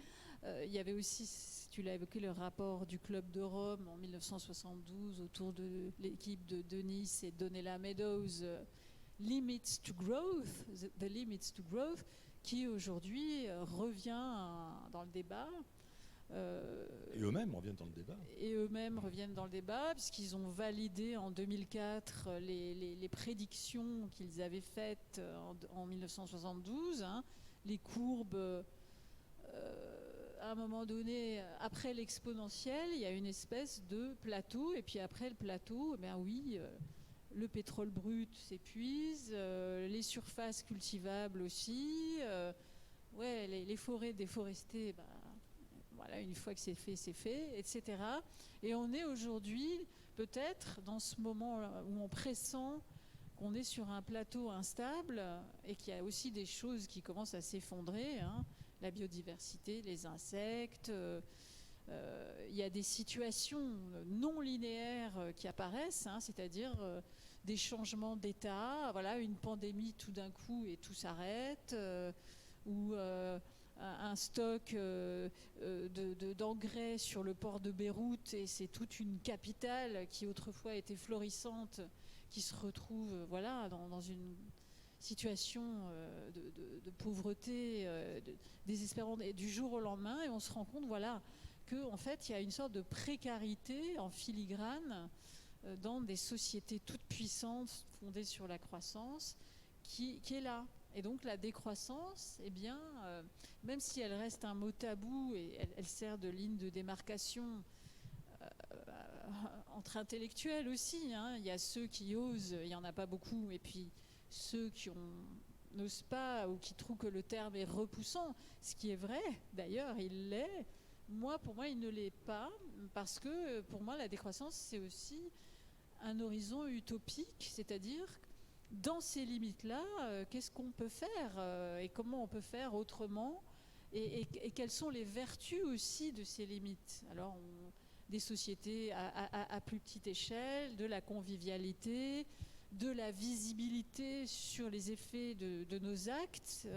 Speaker 3: il y avait aussi, tu l'as évoqué, le rapport du Club de Rome en 1972 autour de l'équipe de Denis et Donella Meadows, Limits to Growth, The Limits to Growth, qui aujourd'hui revient dans le débat.
Speaker 2: Et eux-mêmes reviennent dans le débat.
Speaker 3: Et eux-mêmes reviennent dans le débat, puisqu'ils ont validé en 2004 les prédictions qu'ils avaient faites en 1972. Les courbes, à un moment donné, après l'exponentielle, il y a une espèce de plateau, et puis après le plateau, le pétrole brut s'épuise, les surfaces cultivables aussi, les forêts déforestées, voilà, une fois que c'est fait, etc. Et on est aujourd'hui, peut-être, dans ce moment où on pressent qu'on est sur un plateau instable et qu'il y a aussi des choses qui commencent à s'effondrer, la biodiversité, les insectes. Il y a des situations non linéaires qui apparaissent, c'est-à-dire des changements d'état, voilà, une pandémie tout d'un coup et tout s'arrête, ou un stock d'engrais sur le port de Beyrouth, et c'est toute une capitale qui autrefois était florissante qui se retrouve dans une situation de pauvreté désespérante, et du jour au lendemain, et on se rend compte qu'en fait, il y a une sorte de précarité en filigrane dans des sociétés toutes puissantes fondées sur la croissance qui est là. Et donc la décroissance, eh bien, même si elle reste un mot tabou et elle sert de ligne de démarcation entre intellectuels aussi, hein. Il y a ceux qui osent, il n'y en a pas beaucoup, et puis ceux qui n'osent pas ou qui trouvent que le terme est repoussant, ce qui est vrai, d'ailleurs, il l'est. Pour moi, il ne l'est pas, parce que pour moi, la décroissance, c'est aussi un horizon utopique, c'est-à-dire dans ces limites-là, qu'est-ce qu'on peut faire et comment on peut faire autrement et quelles sont les vertus aussi de ces limites. Alors, des sociétés à plus petite échelle, de la convivialité, de la visibilité sur les effets de nos actes.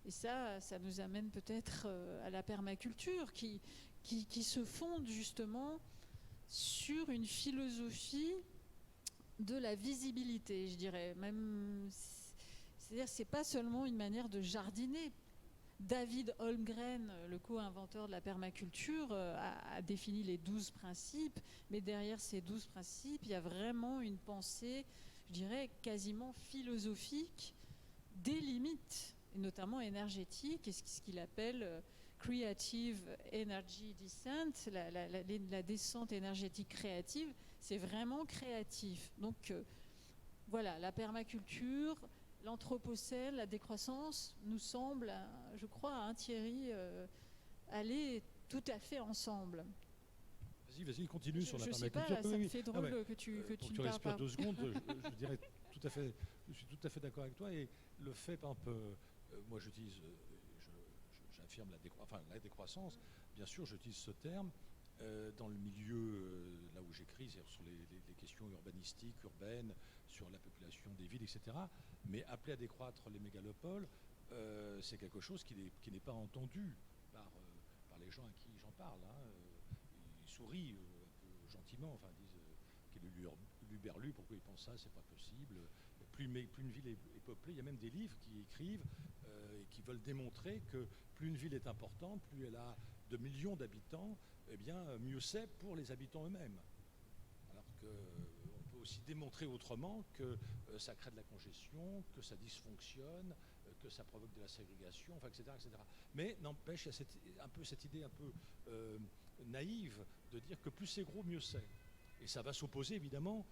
Speaker 3: Et ça nous amène peut-être à la permaculture qui se fonde justement sur une philosophie de la visibilité, je dirais. Même, c'est-à-dire, c'est pas seulement une manière de jardiner. David Holmgren, le co-inventeur de la permaculture, a défini les 12 principes, mais derrière ces 12 principes, il y a vraiment une pensée, je dirais, quasiment philosophique des limites, et notamment énergétiques, et ce qu'il appelle Creative Energy Descent, la descente énergétique créative, c'est vraiment créatif. Donc voilà, la permaculture, l'anthropocène, la décroissance nous semble, je crois, Thierry, aller tout à fait ensemble.
Speaker 2: Vas-y, continue sur la permaculture.
Speaker 3: Je sais pas, là, ça me fait drôle que tu ne parles pas.
Speaker 2: 2 secondes, je dirais tout à fait, je suis tout à fait d'accord avec toi. Et le fait, par exemple, moi j'affirme la décroissance, bien sûr, j'utilise ce terme dans le milieu, là où j'écris, c'est-à-dire sur les questions urbanistiques, urbaines, sur la population des villes, etc. Mais appeler à décroître les mégalopoles, c'est quelque chose qui n'est pas entendu par les gens à qui j'en parle. Hein. Ils sourient un peu gentiment, enfin, ils disent qu'il est luberlu, pourquoi ils pensent ça, c'est pas possible. Plus une ville est peuplée, il y a même des livres qui écrivent et qui veulent démontrer que plus une ville est importante, plus elle a de millions d'habitants, eh bien, mieux c'est pour les habitants eux-mêmes. Alors qu'on peut aussi démontrer autrement que ça crée de la congestion, que ça dysfonctionne, que ça provoque de la ségrégation, enfin, etc., etc. Mais n'empêche, il y a cette idée un peu naïve de dire que plus c'est gros, mieux c'est. Et ça va s'opposer évidemment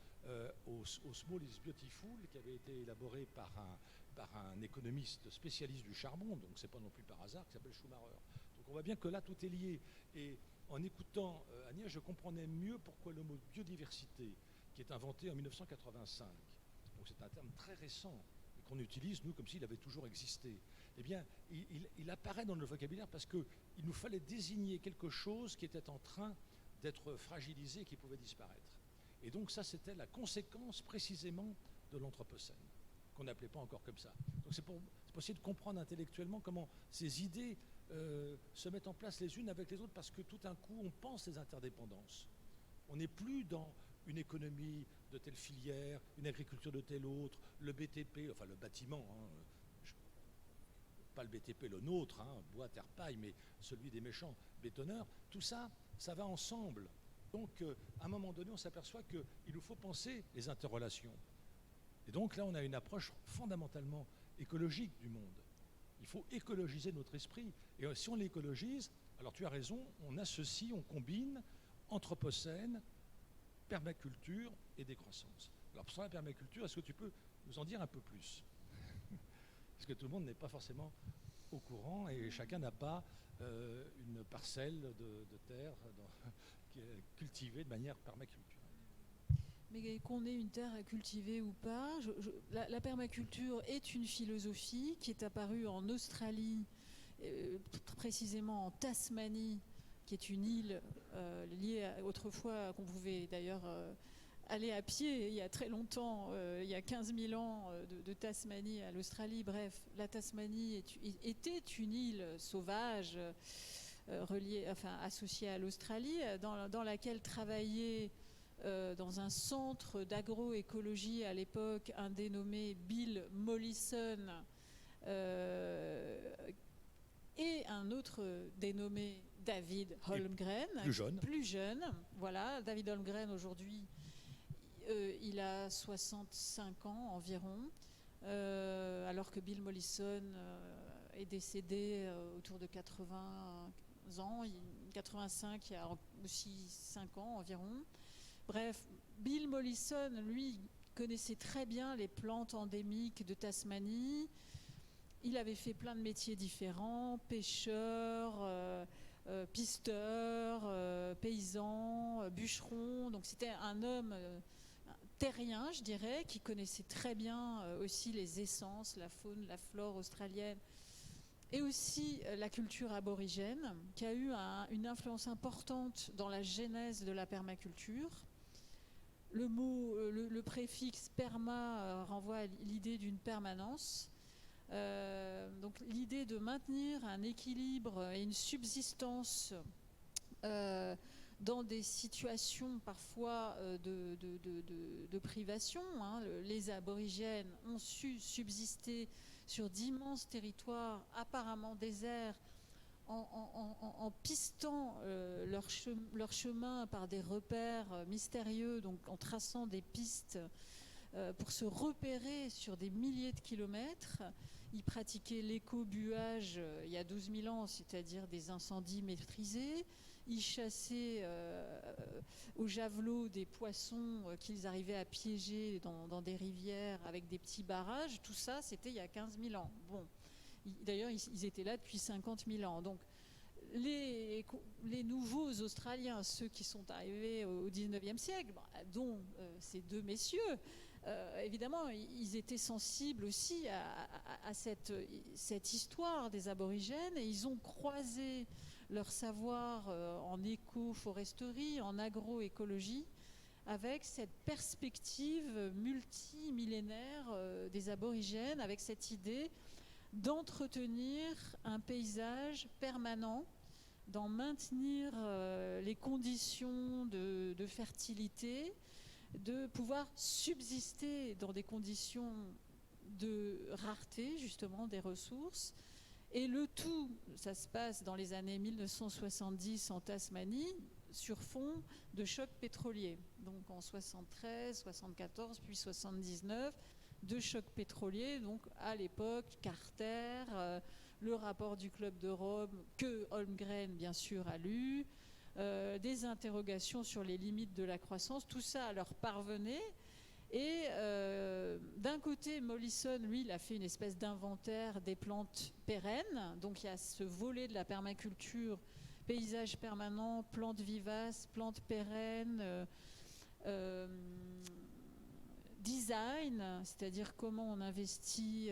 Speaker 2: au Small is Beautiful, qui avait été élaboré par un économiste spécialiste du charbon, donc c'est pas non plus par hasard, qui s'appelle Schumacher. Donc on voit bien que là tout est lié. Et en écoutant Agnès, je comprenais mieux pourquoi le mot biodiversité, qui est inventé en 1985, donc c'est un terme très récent, et qu'on utilise, nous, comme s'il avait toujours existé, eh bien, il apparaît dans le vocabulaire parce qu'il nous fallait désigner quelque chose qui était en train d'être fragilisé, qui pouvait disparaître. Et donc ça, c'était la conséquence précisément de l'anthropocène, qu'on n'appelait pas encore comme ça. Donc c'est pour essayer de comprendre intellectuellement comment ces idées se mettent en place les unes avec les autres, parce que tout d'un coup, on pense les interdépendances. On n'est plus dans une économie de telle filière, une agriculture de telle autre, le BTP, enfin le bâtiment, hein, pas le BTP le nôtre, hein, bois, terre, paille, mais celui des méchants bétonneurs, tout ça, ça va ensemble. Donc, à un moment donné, on s'aperçoit qu'il nous faut penser les interrelations. Et donc là, on a une approche fondamentalement écologique du monde. Il faut écologiser notre esprit. Et si on l'écologise, alors tu as raison, on associe, on combine anthropocène, permaculture et décroissance. Alors pour la permaculture, est-ce que tu peux nous en dire un peu plus? Parce que tout le monde n'est pas forcément au courant et chacun n'a pas une parcelle de terre qui est cultivée de manière permaculturelle.
Speaker 3: Mais qu'on ait une terre à cultiver ou pas, la permaculture est une philosophie qui est apparue en Australie, précisément en Tasmanie, qui est une île liée autrefois, qu'on pouvait d'ailleurs aller à pied il y a très longtemps, il y a 15 000 ans, de Tasmanie à l'Australie. Bref, la Tasmanie était une île sauvage, associée à l'Australie, dans laquelle travaillait dans un centre d'agroécologie à l'époque un dénommé Bill Mollison, et un autre dénommé David Holmgren, plus jeune. Voilà, David Holmgren aujourd'hui, il a 65 ans environ, alors que Bill Mollison est décédé autour de 80 ans, 85, il y a aussi 5 ans environ. Bref, Bill Mollison, lui, connaissait très bien les plantes endémiques de Tasmanie. Il avait fait plein de métiers différents, pêcheur, pisteur, paysan, bûcheron. Donc c'était un homme terrien, je dirais, qui connaissait très bien aussi les essences, la faune, la flore australienne, et aussi la culture aborigène, qui a eu une influence importante dans la genèse de la permaculture. Le préfixe perma renvoie à l'idée d'une permanence. Donc l'idée de maintenir un équilibre et une subsistance dans des situations parfois de privation. Les aborigènes ont su subsister sur d'immenses territoires apparemment déserts en pistant leur chemin par des repères mystérieux, donc en traçant des pistes pour se repérer sur des milliers de kilomètres. Ils pratiquaient l'éco-buage il y a 12 000 ans, c'est-à-dire des incendies maîtrisés. Ils chassaient au javelot des poissons qu'ils arrivaient à piéger dans des rivières avec des petits barrages. Tout ça, c'était il y a 15 000 ans. Bon. D'ailleurs, ils étaient là depuis 50 000 ans. Donc, les nouveaux Australiens, ceux qui sont arrivés au 19e siècle, dont ces deux messieurs, évidemment, ils étaient sensibles aussi à cette histoire des aborigènes, et ils ont croisé leur savoir en éco-foresterie, en agroécologie, avec cette perspective multimillénaire des aborigènes, avec cette idée d'entretenir un paysage permanent, d'en maintenir les conditions de fertilité, de pouvoir subsister dans des conditions de rareté, justement, des ressources. Et le tout, ça se passe dans les années 1970 en Tasmanie, sur fond de choc pétrolier. Donc en 73, 74, puis 79, de chocs pétroliers. Donc à l'époque, Carter, le rapport du Club de Rome, que Holmgren, bien sûr, a lu, des interrogations sur les limites de la croissance, tout ça leur parvenait. Et d'un côté, Mollison, lui, il a fait une espèce d'inventaire des plantes pérennes. Donc il y a ce volet de la permaculture, paysage permanent, plantes vivaces, plantes pérennes, design, c'est-à-dire comment on investit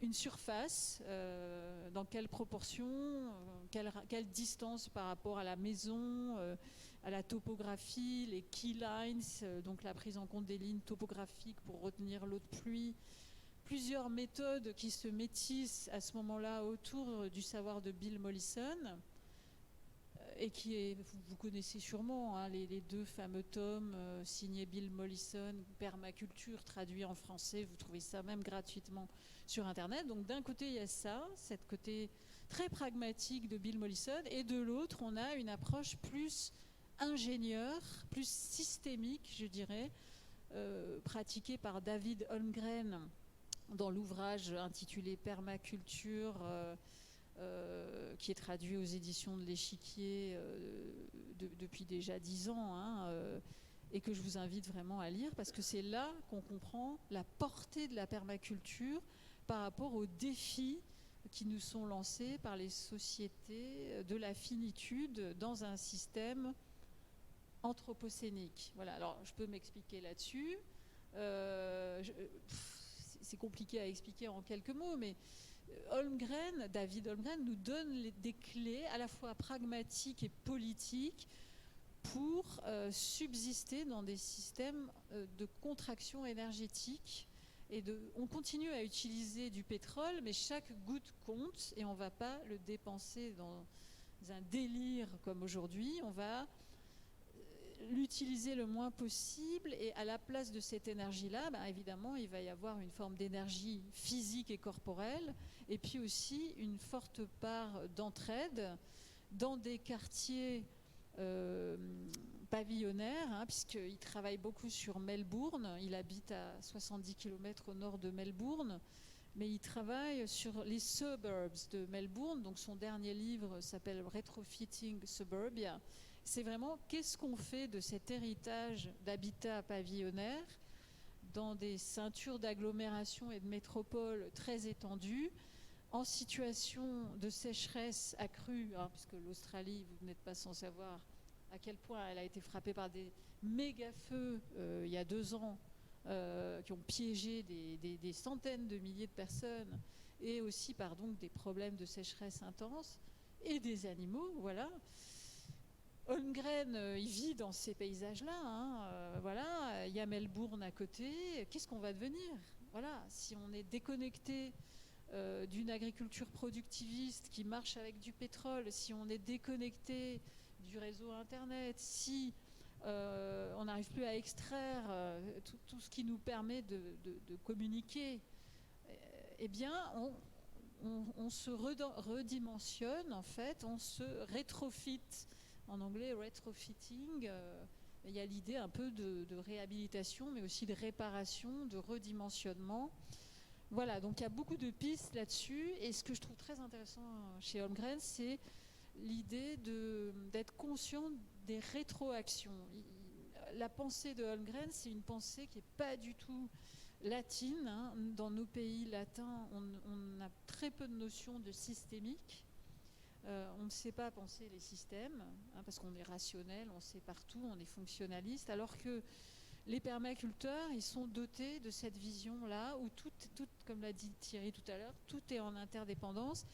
Speaker 3: une surface, dans quelle proportion, quelle distance par rapport à la maison, à la topographie, les key lines, donc la prise en compte des lignes topographiques pour retenir l'eau de pluie. Plusieurs méthodes qui se métissent à ce moment-là autour du savoir de Bill Mollison, et qui est, vous connaissez sûrement, les deux fameux tomes signés Bill Mollison, Permaculture, traduit en français, vous trouvez ça même gratuitement sur Internet. Donc d'un côté, il y a ça, cette côté très pragmatique de Bill Mollison, et de l'autre, on a une approche plus ingénieure, plus systémique, je dirais, pratiquée par David Holmgren dans l'ouvrage intitulé Permaculture, qui est traduit aux éditions de l'Échiquier depuis déjà 10 ans, et que je vous invite vraiment à lire, parce que c'est là qu'on comprend la portée de la permaculture par rapport aux défis qui nous sont lancés par les sociétés de la finitude dans un système anthropocénique. Voilà, alors je peux m'expliquer là-dessus. C'est compliqué à expliquer en quelques mots, mais David Holmgren nous donne des clés à la fois pragmatiques et politiques pour subsister dans des systèmes de contraction énergétique. On continue à utiliser du pétrole, mais chaque goutte compte, et on ne va pas le dépenser dans un délire comme aujourd'hui. On va l'utiliser le moins possible, et à la place de cette énergie-là, évidemment, il va y avoir une forme d'énergie physique et corporelle, et puis aussi une forte part d'entraide dans des quartiers pavillonnaires, puisqu'il travaille beaucoup sur Melbourne. Il habite à 70 km au nord de Melbourne, mais il travaille sur les suburbs de Melbourne. Donc son dernier livre s'appelle Retrofitting Suburbia. C'est vraiment qu'est-ce qu'on fait de cet héritage d'habitat pavillonnaire dans des ceintures d'agglomération et de métropoles très étendues, en situation de sécheresse accrue, puisque l'Australie, vous n'êtes pas sans savoir à quel point elle a été frappée par des méga-feux il y a 2 ans, qui ont piégé des centaines de milliers de personnes, et aussi par donc des problèmes de sécheresse intense, et des animaux, voilà. Holmgren, il vit dans ces paysages-là, voilà. Il y a Melbourne à côté. Qu'est-ce qu'on va devenir? Voilà, si on est déconnecté d'une agriculture productiviste qui marche avec du pétrole, si on est déconnecté du réseau Internet, si on n'arrive plus à extraire tout ce qui nous permet de communiquer, eh bien, on se redimensionne, en fait, on se rétrofit. En anglais, retrofitting, il y a l'idée un peu de réhabilitation, mais aussi de réparation, de redimensionnement. Voilà, donc il y a beaucoup de pistes là-dessus, et ce que je trouve très intéressant chez Holmgren, c'est l'idée d'être conscient des rétroactions. La pensée de Holmgren, c'est une pensée qui n'est pas du tout latine. Dans nos pays latins, on a très peu de notions de systémique. On ne sait pas penser les systèmes, parce qu'on est rationnel, on sait partout, on est fonctionnaliste, alors que les permaculteurs, ils sont dotés de cette vision-là, où tout, comme l'a dit Thierry tout à l'heure, tout est en interdépendance.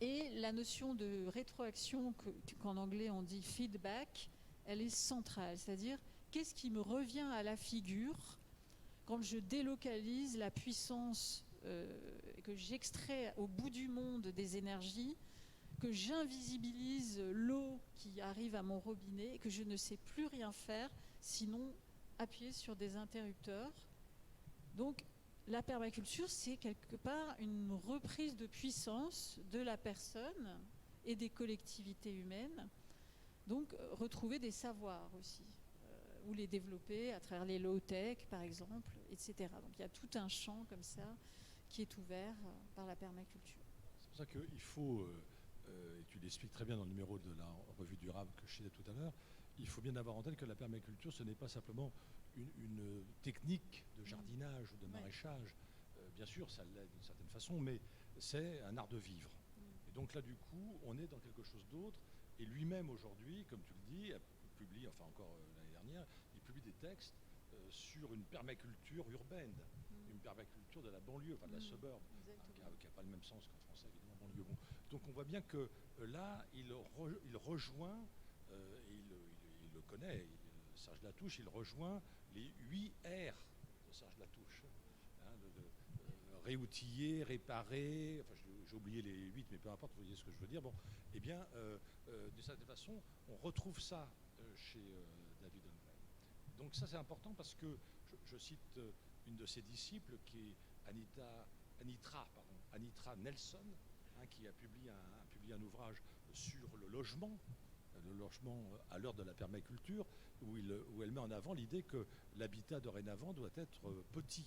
Speaker 3: Et la notion de rétroaction, qu'en anglais on dit feedback, elle est centrale. C'est-à-dire, qu'est-ce qui me revient à la figure quand je délocalise la puissance, que j'extrais au bout du monde des énergies, que j'invisibilise l'eau qui arrive à mon robinet et que je ne sais plus rien faire, sinon appuyer sur des interrupteurs. Donc, la permaculture, c'est quelque part une reprise de puissance de la personne et des collectivités humaines. Donc, retrouver des savoirs aussi, ou les développer à travers les low-tech, par exemple, etc. Donc, il y a tout un champ comme ça qui est ouvert par la permaculture.
Speaker 2: C'est pour ça qu'il faut, et tu l'expliques très bien dans le numéro de la revue durable que je citais tout à l'heure, il faut bien avoir en tête que la permaculture, ce n'est pas simplement une technique de jardinage ou de maraîchage. Bien sûr, ça l'est d'une certaine façon, mais c'est un art de vivre. Et donc là, du coup, on est dans quelque chose d'autre. Et lui-même, aujourd'hui, comme tu le dis, publie, enfin encore l'année dernière, il publie des textes sur une permaculture urbaine, une permaculture de la banlieue, enfin de la suburb, qui n'a pas le même sens qu'en français, évidemment, banlieue. Bon. Donc on voit bien que là, il rejoint, et il le connaît, Serge Latouche, il rejoint les 8 R de Serge Latouche. Réoutiller, réparer, enfin j'ai oublié les 8, mais peu importe, vous voyez ce que je veux dire. Bon, eh bien, d'une certaine façon, on retrouve ça chez David Holmgren. Donc ça c'est important parce que je cite une de ses disciples qui est Anitra Nelson, qui a publié un ouvrage sur le logement à l'heure de la permaculture, où elle met en avant l'idée que l'habitat dorénavant doit être petit,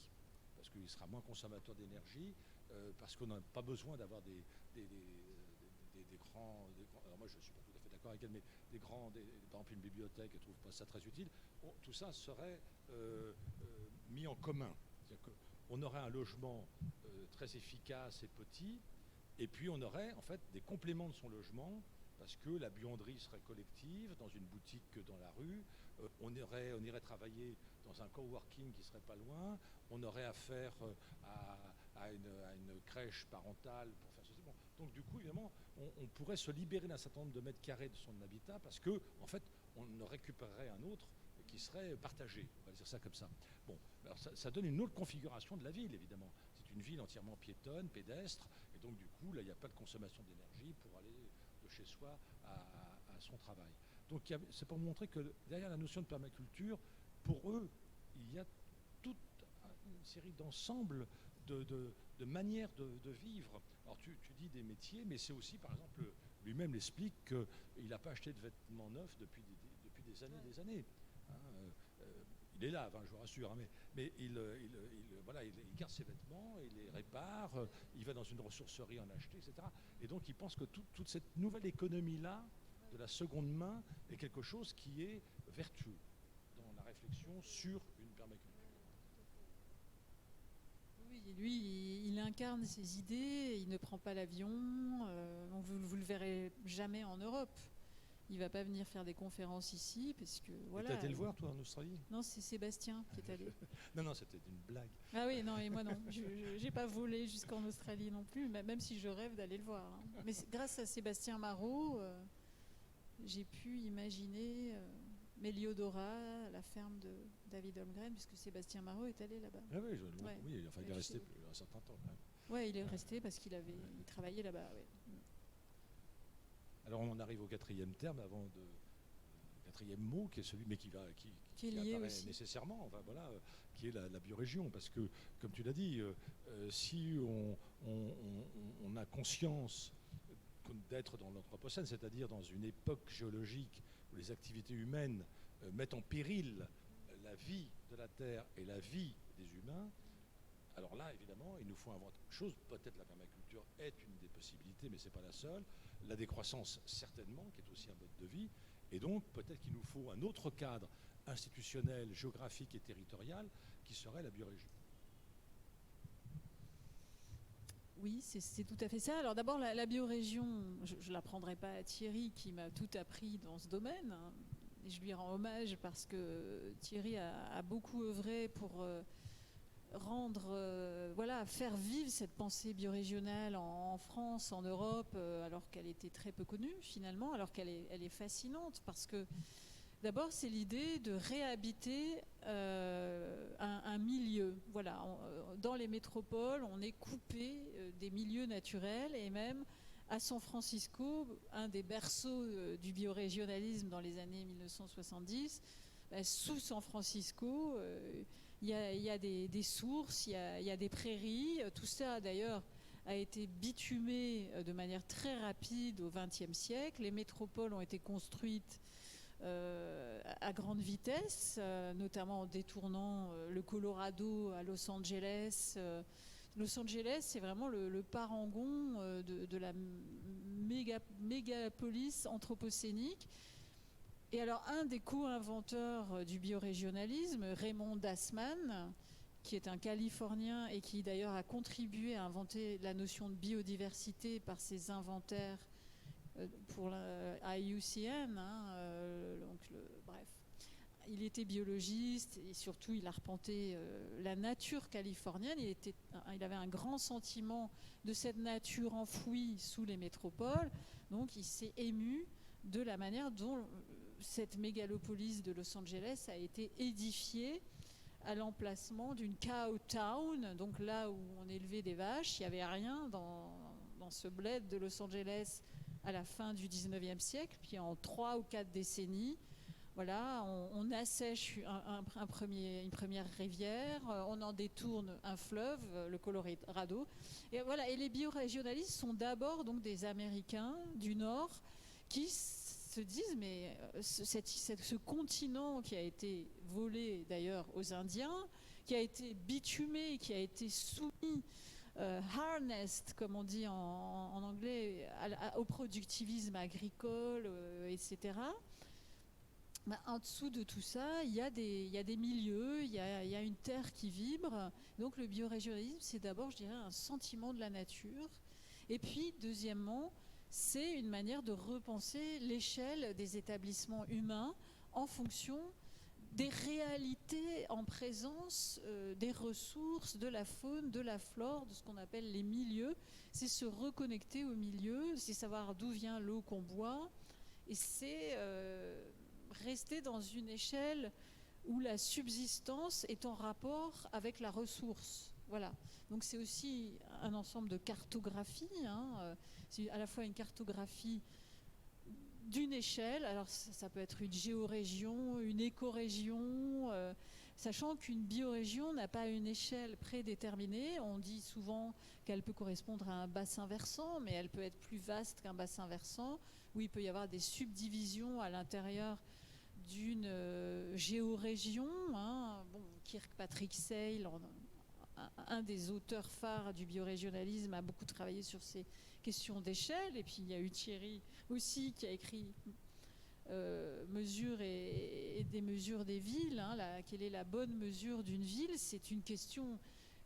Speaker 2: parce qu'il sera moins consommateur d'énergie, parce qu'on n'a pas besoin d'avoir des grands... Alors moi je ne suis pas tout à fait d'accord avec elle, mais par exemple une bibliothèque, elle ne trouve pas ça très utile. Tout ça serait mis en commun. C'est-à-dire qu'on aurait un logement très efficace et petit, et puis on aurait en fait des compléments de son logement, parce que la buanderie serait collective, dans une boutique dans la rue, on irait travailler dans un coworking qui serait pas loin, on aurait affaire à une crèche parentale pour faire ceci. Bon. Donc du coup, évidemment, on pourrait se libérer d'un certain nombre de mètres carrés de son habitat, parce que en fait, on récupérerait un autre qui serait partagé, on va dire ça comme ça. Bon, alors ça donne une autre configuration de la ville, évidemment. C'est une ville entièrement piétonne, pédestre, et donc du coup, là, il n'y a pas de consommation d'énergie pour aller de chez soi à son travail. Donc c'est pour montrer que derrière la notion de permaculture, pour eux, il y a toute une série d'ensembles de manières de vivre. Alors tu dis des métiers, mais c'est aussi, par exemple, lui-même l'explique qu'il n'a pas acheté de vêtements neufs depuis des années, des années. Hein, il est là, je vous rassure, hein, mais il garde ses vêtements, il les répare, il va dans une ressourcerie en acheter, etc. Et donc il pense que toute cette nouvelle économie-là, de la seconde main, est quelque chose qui est vertueux dans la réflexion sur une permaculture.
Speaker 3: Oui, lui, il incarne ses idées, il ne prend pas l'avion, vous le verrez jamais en Europe. Il va pas venir faire des conférences ici parce que voilà.
Speaker 2: T'as été le voir toi en Australie?
Speaker 3: Non, c'est Sébastien qui est allé.
Speaker 2: non, c'était une blague.
Speaker 3: Ah oui, non, et moi non. Je n'ai pas volé jusqu'en Australie non plus, même si je rêve d'aller le voir. Hein. Mais grâce à Sébastien Marot, j'ai pu imaginer Méliodora, la ferme de David Holmgren, puisque Sébastien Marot est allé là-bas.
Speaker 2: Ah oui, oui, enfin, il est resté un certain temps quand même.
Speaker 3: Oui, il est resté parce qu'il travaillait là-bas. Ouais.
Speaker 2: Alors on arrive au quatrième terme quatrième mot qui est celui, mais qui apparaît aussi nécessairement, enfin, voilà, qui est la biorégion, parce que comme tu l'as dit, si on a conscience d'être dans l'anthropocène, c'est-à-dire dans une époque géologique où les activités humaines mettent en péril la vie de la Terre et la vie des humains, alors là, évidemment, il nous faut inventer quelque chose. Peut-être la permaculture est une des possibilités, mais ce n'est pas la seule. La décroissance, certainement, qui est aussi un mode de vie. Et donc, peut-être qu'il nous faut un autre cadre institutionnel, géographique et territorial, qui serait la biorégion.
Speaker 3: Oui, c'est tout à fait ça. Alors d'abord, la biorégion, je ne l'apprendrai pas à Thierry, qui m'a tout appris dans ce domaine. Hein, et je lui rends hommage parce que Thierry a beaucoup œuvré pour faire vivre cette pensée biorégionale en France, en Europe, alors qu'elle était très peu connue finalement, alors qu'elle est fascinante parce que d'abord c'est l'idée de réhabiter un milieu. Voilà, dans les métropoles, on est coupé des milieux naturels et même à San Francisco, un des berceaux du biorégionalisme dans les années 1970, sous San Francisco, il y a des sources, il y a des prairies. Tout ça, d'ailleurs, a été bitumé de manière très rapide au XXe siècle. Les métropoles ont été construites à grande vitesse, notamment en détournant le Colorado à Los Angeles. Los Angeles, c'est vraiment le parangon de la mégapolis anthropocénique. Et alors, un des co-inventeurs du biorégionalisme, Raymond Dasman, qui est un Californien et qui d'ailleurs a contribué à inventer la notion de biodiversité par ses inventaires pour la IUCN. Bref, il était biologiste et surtout il a arpenté la nature californienne. Il avait un grand sentiment de cette nature enfouie sous les métropoles. Donc, il s'est ému de la manière dont cette mégalopolis de Los Angeles a été édifiée à l'emplacement d'une cow town, donc là où on élevait des vaches. Il n'y avait rien dans ce bled de Los Angeles à la fin du 19e siècle. Puis en 3 ou 4 décennies, voilà, on assèche une première rivière, on en détourne un fleuve, le Colorado. Et voilà, et les biorégionalistes sont d'abord donc des Américains du Nord qui se disent, mais ce continent qui a été volé d'ailleurs aux Indiens, qui a été bitumé, qui a été soumis, harnessed, comme on dit en anglais, au productivisme agricole, etc. En dessous de tout ça, il y a des milieux, il y a une terre qui vibre. Donc le biorégionalisme, c'est d'abord, je dirais, un sentiment de la nature. Et puis, deuxièmement, c'est une manière de repenser l'échelle des établissements humains en fonction des réalités en présence des ressources, de la faune, de la flore, de ce qu'on appelle les milieux. C'est se reconnecter au milieu, c'est savoir d'où vient l'eau qu'on boit, et c'est rester dans une échelle où la subsistance est en rapport avec la ressource. Voilà. Donc c'est aussi un ensemble de cartographies. C'est à la fois une cartographie d'une échelle. Alors ça peut être une géorégion, une écorégion, sachant qu'une biorégion n'a pas une échelle prédéterminée. On dit souvent qu'elle peut correspondre à un bassin versant, mais elle peut être plus vaste qu'un bassin versant, où il peut y avoir des subdivisions à l'intérieur d'une géorégion. Bon, Kirkpatrick Sale, un des auteurs phares du biorégionalisme, a beaucoup travaillé sur ces questions d'échelle. Et puis il y a eu Thierry aussi qui a écrit Mesures et des mesures des villes. Quelle est la bonne mesure d'une ville? C'est une question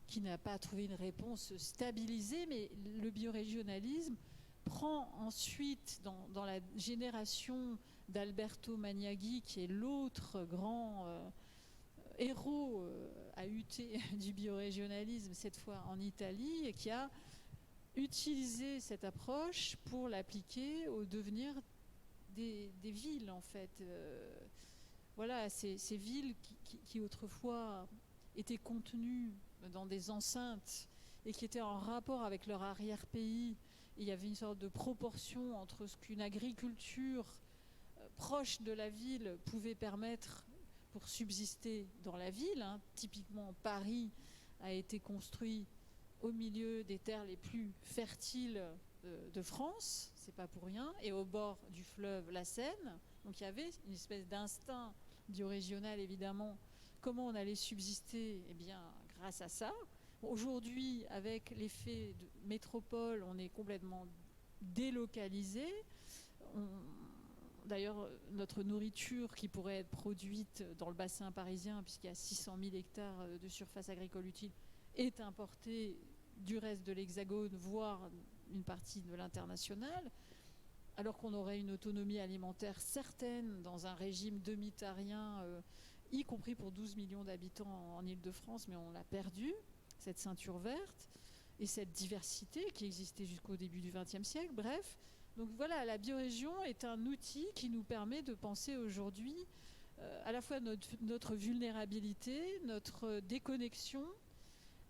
Speaker 3: qui n'a pas trouvé une réponse stabilisée, mais le biorégionalisme prend ensuite, dans la génération d'Alberto Maniaghi, qui est l'autre grand héros AUT du biorégionalisme, cette fois en Italie, et qui a utilisé cette approche pour l'appliquer au devenir des villes, en fait. Voilà, ces villes qui autrefois étaient contenues dans des enceintes et qui étaient en rapport avec leur arrière-pays. Il y avait une sorte de proportion entre ce qu'une agriculture proche de la ville pouvait permettre pour subsister dans la ville. Typiquement, Paris a été construit au milieu des terres les plus fertiles de France, c'est pas pour rien, et au bord du fleuve la Seine. Donc il y avait une espèce d'instinct biorégional, évidemment. Comment on allait subsister? Eh bien, grâce à ça. Aujourd'hui, avec l'effet de métropole, on est complètement délocalisé. D'ailleurs, notre nourriture qui pourrait être produite dans le bassin parisien, puisqu'il y a 600 000 hectares de surface agricole utile, est importée du reste de l'Hexagone, voire une partie de l'international, alors qu'on aurait une autonomie alimentaire certaine dans un régime demi-tarien, y compris pour 12 millions d'habitants en Île-de-France, mais on l'a perdu, cette ceinture verte, et cette diversité qui existait jusqu'au début du XXe siècle. Bref, donc voilà, la biorégion est un outil qui nous permet de penser aujourd'hui à la fois notre vulnérabilité, notre déconnexion.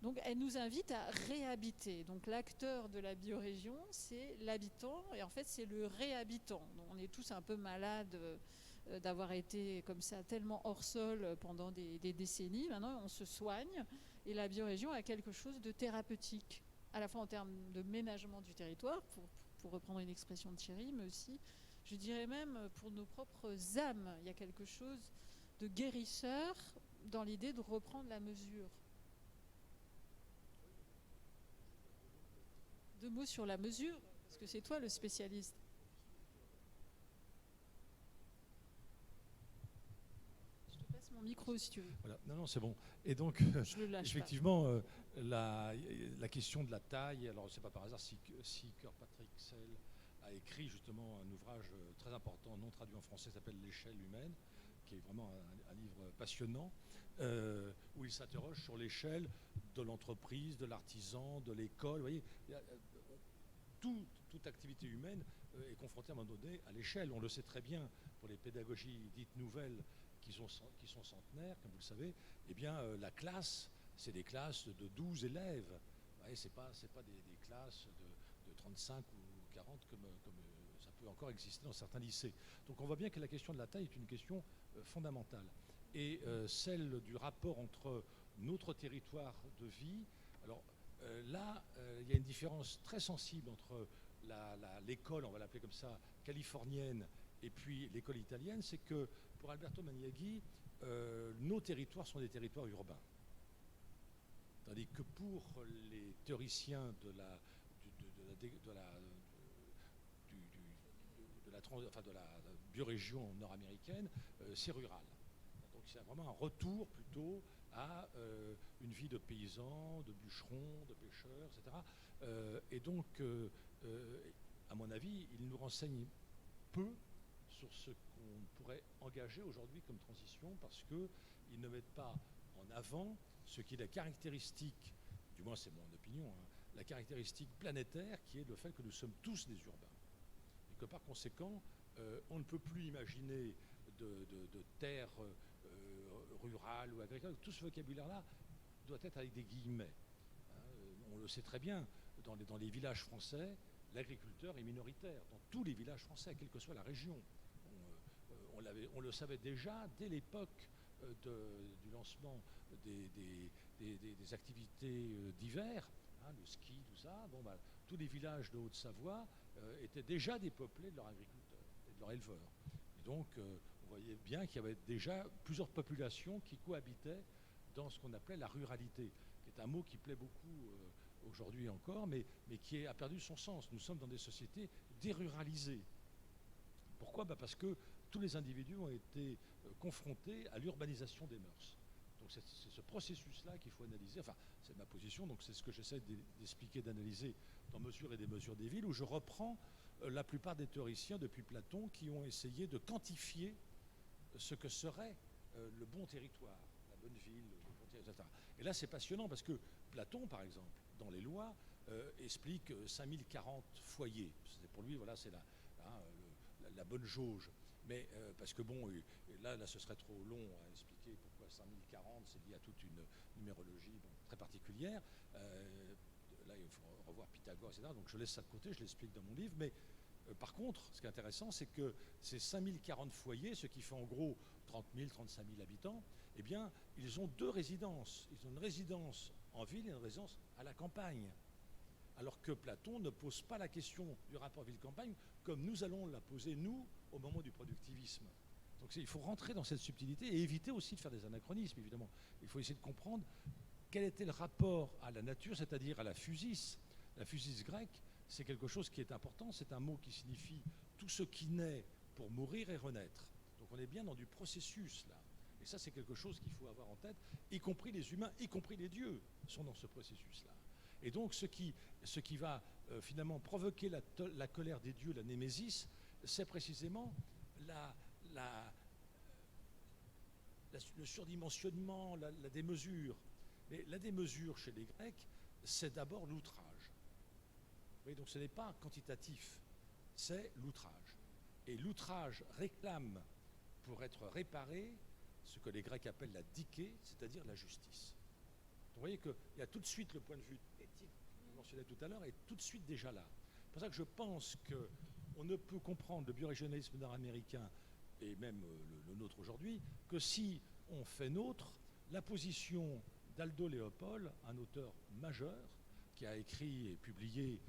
Speaker 3: Donc elle nous invite à réhabiter. Donc l'acteur de la biorégion, c'est l'habitant, et en fait c'est le réhabitant. Donc, on est tous un peu malades d'avoir été comme ça tellement hors sol pendant des décennies. Maintenant on se soigne, et la biorégion a quelque chose de thérapeutique, à la fois en termes de ménagement du territoire, pour reprendre une expression de Thierry, mais aussi, je dirais même, pour nos propres âmes. Il y a quelque chose de guérisseur dans l'idée de reprendre la mesure. 2 mots sur la mesure, parce que c'est toi le spécialiste. Je te passe mon micro si tu veux.
Speaker 2: Voilà. Non, c'est bon. Et donc, effectivement, la question de la taille, alors c'est pas par hasard si Kirkpatrick Sale a écrit justement un ouvrage très important, non traduit en français, qui s'appelle L'échelle humaine, qui est vraiment un livre passionnant, où il s'interroge sur l'échelle de l'entreprise, de l'artisan, de l'école. Vous voyez, toute activité humaine est confrontée à un moment donné à l'échelle. On le sait très bien pour les pédagogies dites nouvelles qui sont centenaires, comme vous le savez. Eh bien, la classe, c'est des classes de 12 élèves. Vous voyez, c'est pas des classes de 35 ou 40 comme ça peut encore exister dans certains lycées. Donc on voit bien que la question de la taille est une question fondamentale. Et celle du rapport entre notre territoire de vie. Alors là, il y a une différence très sensible entre l'école, on va l'appeler comme ça, californienne, et puis l'école italienne. C'est que pour Alberto Maniaghi, nos territoires sont des territoires urbains. Tandis que pour les théoriciens de la biorégion nord-américaine, c'est rural. Donc c'est vraiment un retour plutôt à une vie de paysans, de bûcherons, de pêcheurs, etc. Et donc, à mon avis, il nous renseigne peu sur ce qu'on pourrait engager aujourd'hui comme transition, parce qu'ils ne mettent pas en avant ce qui est la caractéristique, du moins c'est mon opinion, la caractéristique planétaire, qui est le fait que nous sommes tous des urbains. Et que par conséquent, on ne peut plus imaginer de terres rurales ou agricoles. Tout ce vocabulaire-là doit être avec des guillemets. On le sait très bien, dans les villages français, l'agriculteur est minoritaire dans tous les villages français, quelle que soit la région. On le savait déjà dès l'époque du lancement des activités d'hiver, hein, le ski, tout ça. Tous les villages de Haute-Savoie étaient déjà dépeuplés de leurs agriculteurs et de leurs éleveurs. Et donc, on voyait bien qu'il y avait déjà plusieurs populations qui cohabitaient dans ce qu'on appelait la ruralité, qui est un mot qui plaît beaucoup aujourd'hui encore, mais qui a perdu son sens. Nous sommes dans des sociétés déruralisées. Pourquoi ? Parce que tous les individus ont été confrontés à l'urbanisation des mœurs. Donc c'est ce processus-là qu'il faut analyser. Enfin, c'est ma position, donc c'est ce que j'essaie d'expliquer, d'analyser dans Mesures et des mesures des villes, où je reprends la plupart des théoriciens depuis Platon qui ont essayé de quantifier ce que serait le bon territoire, la bonne ville, le bon territoire, etc. Et là, c'est passionnant parce que Platon, par exemple, dans les lois, explique 5040 foyers. Pour lui, voilà, c'est la bonne jauge. Mais parce que là, ce serait trop long à expliquer pourquoi 5040, c'est lié à toute une numérologie très particulière. Là, il faut revoir Pythagore, etc. Donc je laisse ça de côté, je l'explique dans mon livre. Mais par contre, ce qui est intéressant, c'est que ces 5040 foyers, ce qui fait en gros 30 000, 35 000 habitants, eh bien, ils ont deux résidences. Ils ont une résidence en ville et une résidence à la campagne. Alors que Platon ne pose pas la question du rapport ville-campagne comme nous allons la poser, nous, au moment du productivisme. Donc il faut rentrer dans cette subtilité et éviter aussi de faire des anachronismes, évidemment. Il faut essayer de comprendre quel était le rapport à la nature, c'est-à-dire à la physis. La physis grecque, c'est quelque chose qui est important, c'est un mot qui signifie tout ce qui naît pour mourir et renaître. Donc on est bien dans du processus, là. Et ça, c'est quelque chose qu'il faut avoir en tête, y compris les humains, y compris les dieux, sont dans ce processus-là. Et donc ce qui va finalement provoquer la colère des dieux, la némésis, c'est précisément le surdimensionnement, la démesure. Mais la démesure chez les Grecs, c'est d'abord l'outrage. Donc ce n'est pas quantitatif, c'est l'outrage. Et l'outrage réclame, pour être réparé, ce que les Grecs appellent la dike, c'est-à-dire la justice. Donc vous voyez qu'il y a tout de suite le point de vue éthique, que je mentionnais tout à l'heure, est tout de suite déjà là. C'est pour ça que je pense qu'on ne peut comprendre le biorégionalisme nord-américain, et même le nôtre aujourd'hui, que si on fait nôtre la position d'Aldo Léopold, un auteur majeur, qui a écrit et publié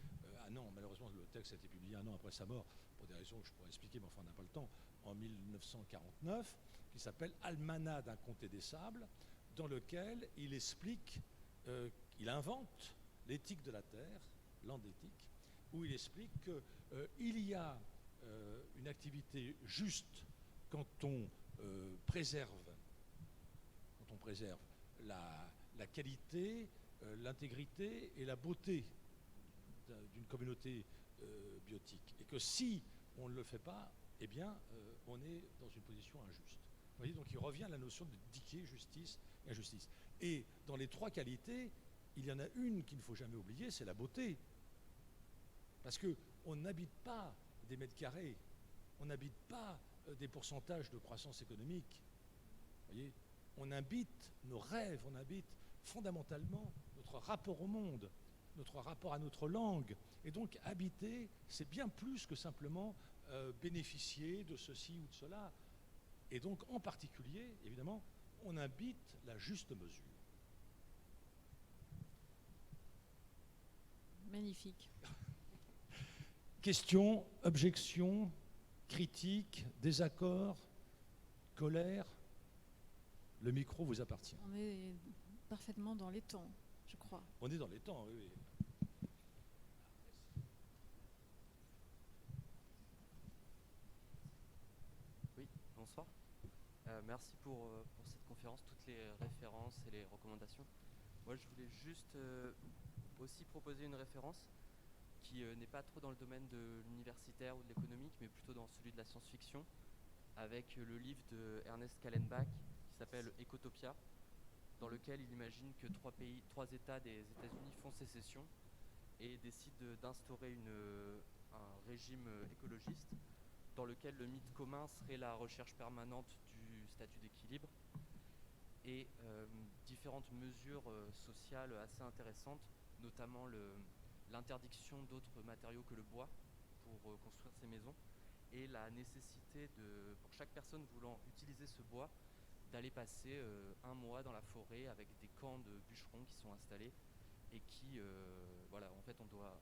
Speaker 2: un an, malheureusement le texte a été publié un an après sa mort, pour des raisons que je pourrais expliquer, mais enfin on n'a pas le temps, en 1949, qui s'appelle Almanach d'un comté des sables, dans lequel il explique, il invente l'éthique de la terre, l'andétique, où il explique qu'il y a une activité juste quand on préserve la qualité, l'intégrité et la beauté d'une communauté biotique. Et que si on ne le fait pas, eh bien, on est dans une position injuste. Vous voyez, donc il revient à la notion de dike, justice et injustice. Et dans les trois qualités, il y en a une qu'il ne faut jamais oublier, c'est la beauté. Parce qu'on n'habite pas des mètres carrés, on n'habite pas des pourcentages de croissance économique. Vous voyez, on habite nos rêves, on habite fondamentalement notre rapport au monde, notre rapport à notre langue. Et donc habiter, c'est bien plus que simplement bénéficier de ceci ou de cela. Et donc en particulier, évidemment, on habite la juste mesure.
Speaker 3: Magnifique.
Speaker 2: Questions, objections, critiques, désaccords, colère. Le micro vous appartient.
Speaker 3: On est parfaitement dans les temps, je crois.
Speaker 2: On est dans les temps, oui.
Speaker 4: Oui, bonsoir. Merci pour cette conférence, toutes les références et les recommandations. Moi, je voulais juste aussi proposer une référence qui n'est pas trop dans le domaine de l'universitaire ou de l'économique, mais plutôt dans celui de la science-fiction, avec le livre de Ernest Callenbach qui s'appelle Ecotopia, dans lequel il imagine que trois États des États-Unis font sécession et décident d'instaurer un régime écologiste dans lequel le mythe commun serait la recherche permanente du statut d'équilibre et différentes mesures sociales assez intéressantes, notamment l'interdiction d'autres matériaux que le bois pour construire ces maisons et la nécessité pour chaque personne voulant utiliser ce bois d'aller passer un mois dans la forêt avec des camps de bûcherons qui sont installés et qui, en fait, on doit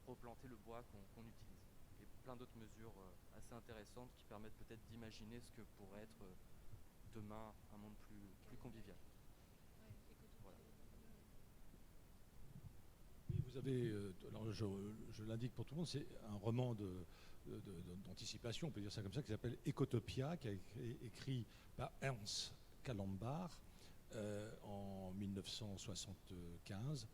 Speaker 4: replanter le bois qu'on utilise. Et plein d'autres mesures assez intéressantes qui permettent peut-être d'imaginer ce que pourrait être demain un monde plus convivial. Voilà.
Speaker 2: Oui, vous avez, alors je l'indique pour tout le monde, c'est un roman d'anticipation, on peut dire ça comme ça, qui s'appelle Ecotopia, qui a été écrit par Ernst Callenbach en 1975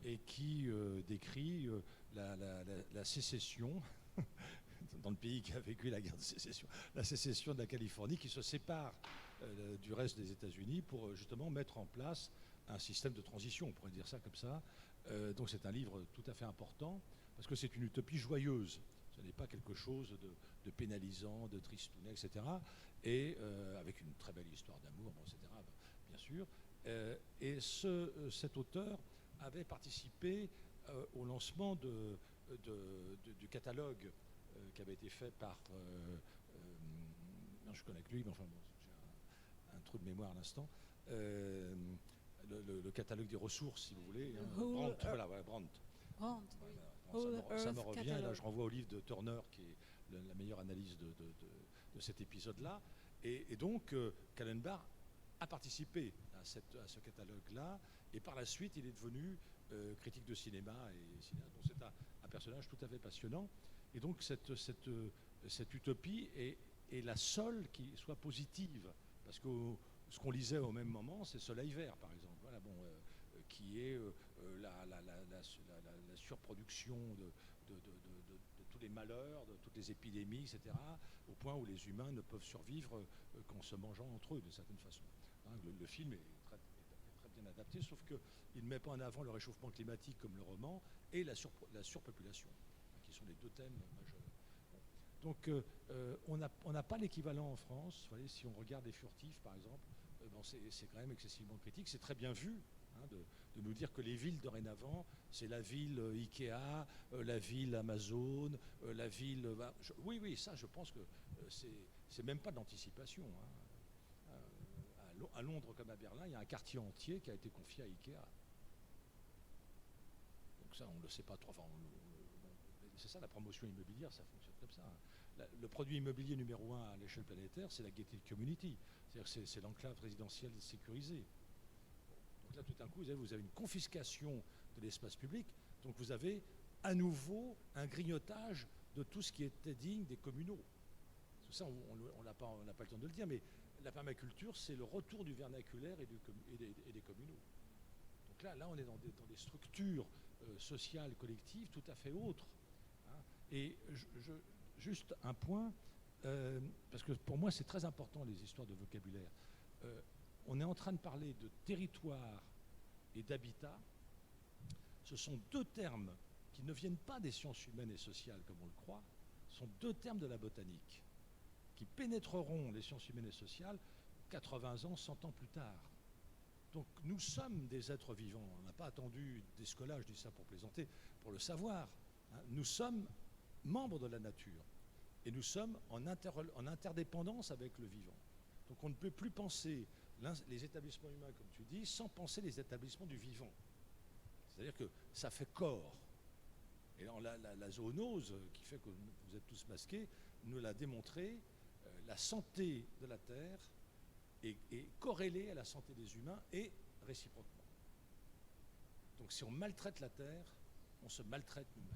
Speaker 2: et qui décrit la sécession dans le pays qui a vécu la guerre de sécession, la sécession de la Californie qui se sépare du reste des États-Unis pour justement mettre en place un système de transition, on pourrait dire ça comme ça. Donc c'est un livre tout à fait important parce que c'est une utopie joyeuse. Ce n'est pas quelque chose de pénalisant, de tristounet, etc. Et avec une très belle histoire d'amour, etc. Bien sûr. Et cet auteur avait participé au lancement du catalogue qui avait été fait par... non, je connais que lui, mais enfin, bon, j'ai un trou de mémoire à l'instant. Le catalogue des ressources, si vous voulez. Brandt, voilà, Brandt.
Speaker 3: Brandt, oui.
Speaker 2: Ça me revient, là je renvoie au livre de Turner, qui est la meilleure analyse de cet épisode-là. Et donc, Callenbach a participé à ce catalogue-là, et par la suite, il est devenu critique de cinéma. Donc c'est un personnage tout à fait passionnant. Et donc cette utopie est la seule qui soit positive, parce que ce qu'on lisait au même moment, c'est Soleil Vert, par exemple, voilà, bon, qui est la surproduction de tous les malheurs, de toutes les épidémies, etc., au point où les humains ne peuvent survivre qu'en se mangeant entre eux, d'une certaine façon. Hein, le film est très bien adapté, sauf qu'il ne met pas en avant le réchauffement climatique comme le roman et la surpopulation, hein, qui sont les deux thèmes majeurs. Donc on n'a pas l'équivalent en France. Vous voyez, si on regarde Les Furtifs, par exemple, c'est quand même excessivement critique. C'est très bien vu, hein, de nous dire que les villes dorénavant, c'est la ville Ikea, la ville Amazon, la ville... oui, ça, je pense que c'est même pas de l'anticipation. Hein. À Londres comme à Berlin, il y a un quartier entier qui a été confié à Ikea. Donc ça, on ne le sait pas trop. Enfin, c'est ça, la promotion immobilière, ça fonctionne comme ça. Le produit immobilier numéro 1 à l'échelle planétaire, c'est la gated community. C'est-à-dire que c'est l'enclave résidentielle sécurisée. Donc là, tout d'un coup, vous avez une confiscation de l'espace public. Donc vous avez à nouveau un grignotage de tout ce qui était digne des communaux. Tout ça, on n'a pas le temps de le dire, mais la permaculture, c'est le retour du vernaculaire et des communaux. Donc là on est dans des structures sociales, collectives, tout à fait autres. Hein. Et juste un point, parce que pour moi c'est très important les histoires de vocabulaire. On est en train de parler de territoire et d'habitat. Ce sont deux termes qui ne viennent pas des sciences humaines et sociales comme on le croit, ce sont deux termes de la botanique qui pénétreront les sciences humaines et sociales 80 ans, 100 ans plus tard. Donc nous sommes des êtres vivants. On n'a pas attendu des scolaires, je dis ça pour plaisanter, pour le savoir. Hein. Nous sommes membres de la nature et nous sommes en interdépendance avec le vivant. Donc on ne peut plus penser les établissements humains, comme tu dis, sans penser les établissements du vivant. C'est-à-dire que ça fait corps. Et alors, la zoonose, qui fait que vous êtes tous masqués, nous l'a démontré, la santé de la Terre est corrélée à la santé des humains et réciproquement. Donc si on maltraite la Terre, on se maltraite nous-mêmes.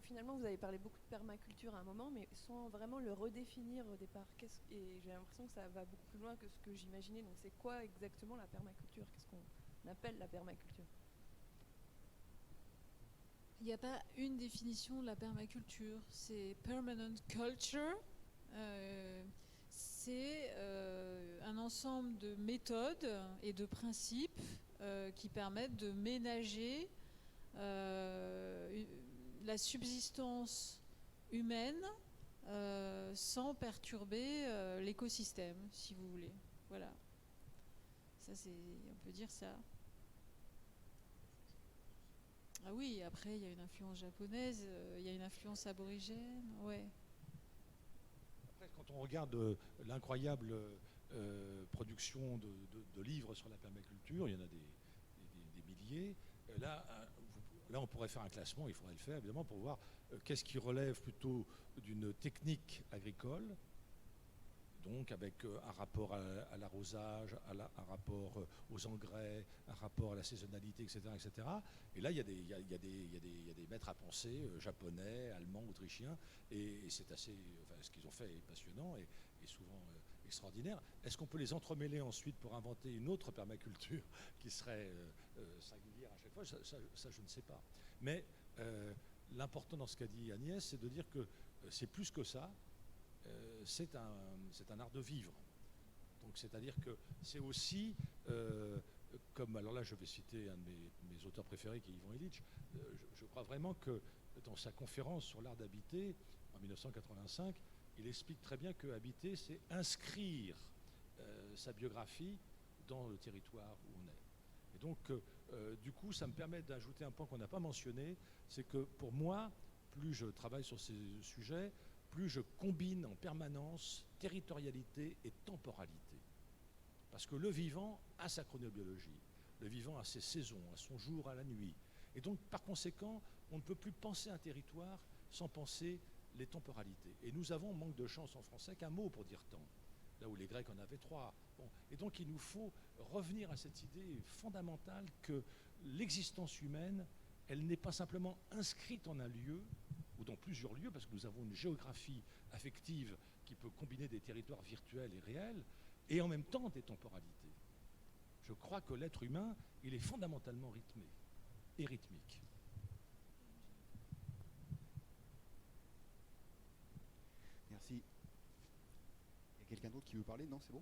Speaker 5: Finalement, vous avez parlé beaucoup de permaculture à un moment, mais sans vraiment le redéfinir au départ. Et j'ai l'impression que ça va beaucoup plus loin que ce que j'imaginais. Donc c'est quoi exactement la permaculture? Qu'est-ce qu'on appelle la permaculture?
Speaker 3: Il n'y a pas une définition de la permaculture. C'est permanent culture. C'est un ensemble de méthodes et de principes qui permettent de ménager la subsistance humaine sans perturber l'écosystème, si vous voulez. Voilà. Ça, on peut dire ça. Ah oui, après, il y a une influence japonaise, il y a une influence aborigène, ouais.
Speaker 2: Après, quand on regarde l'incroyable production de livres sur la permaculture, il y en a des milliers. Là, on pourrait faire un classement, il faudrait le faire évidemment pour voir qu'est-ce qui relève plutôt d'une technique agricole, donc avec un rapport à l'arrosage, un rapport aux engrais, un rapport à la saisonnalité, etc. etc. Et là, il y a des maîtres à penser japonais, allemands, autrichiens, et c'est ce qu'ils ont fait est passionnant et souvent extraordinaire. Est-ce qu'on peut les entremêler ensuite pour inventer une autre permaculture qui serait singulière à chaque fois? Ça, je ne sais pas. Mais l'important dans ce qu'a dit Agnès, c'est de dire que c'est plus que ça. C'est un art de vivre. Donc, c'est-à-dire que c'est aussi, alors là je vais citer un de mes auteurs préférés qui est Ivan Illich, je crois vraiment que dans sa conférence sur l'art d'habiter en 1985, il explique très bien que habiter, c'est inscrire sa biographie dans le territoire où on est. Et donc, du coup, ça me permet d'ajouter un point qu'on n'a pas mentionné, c'est que pour moi, plus je travaille sur ces sujets, plus je combine en permanence territorialité et temporalité. Parce que le vivant a sa chronobiologie, le vivant a ses saisons, a son jour, à la nuit. Et donc, par conséquent, on ne peut plus penser un territoire sans penser les temporalités. Et nous avons, manque de chance en français, qu'un mot pour dire temps, là où les Grecs en avaient 3. Bon. Et donc, il nous faut revenir à cette idée fondamentale que l'existence humaine, elle n'est pas simplement inscrite en un lieu, ou dans plusieurs lieux, parce que nous avons une géographie affective qui peut combiner des territoires virtuels et réels, et en même temps des temporalités. Je crois que l'être humain, il est fondamentalement rythmé et rythmique.
Speaker 6: Merci. Il y a quelqu'un d'autre qui veut parler? Non, c'est bon?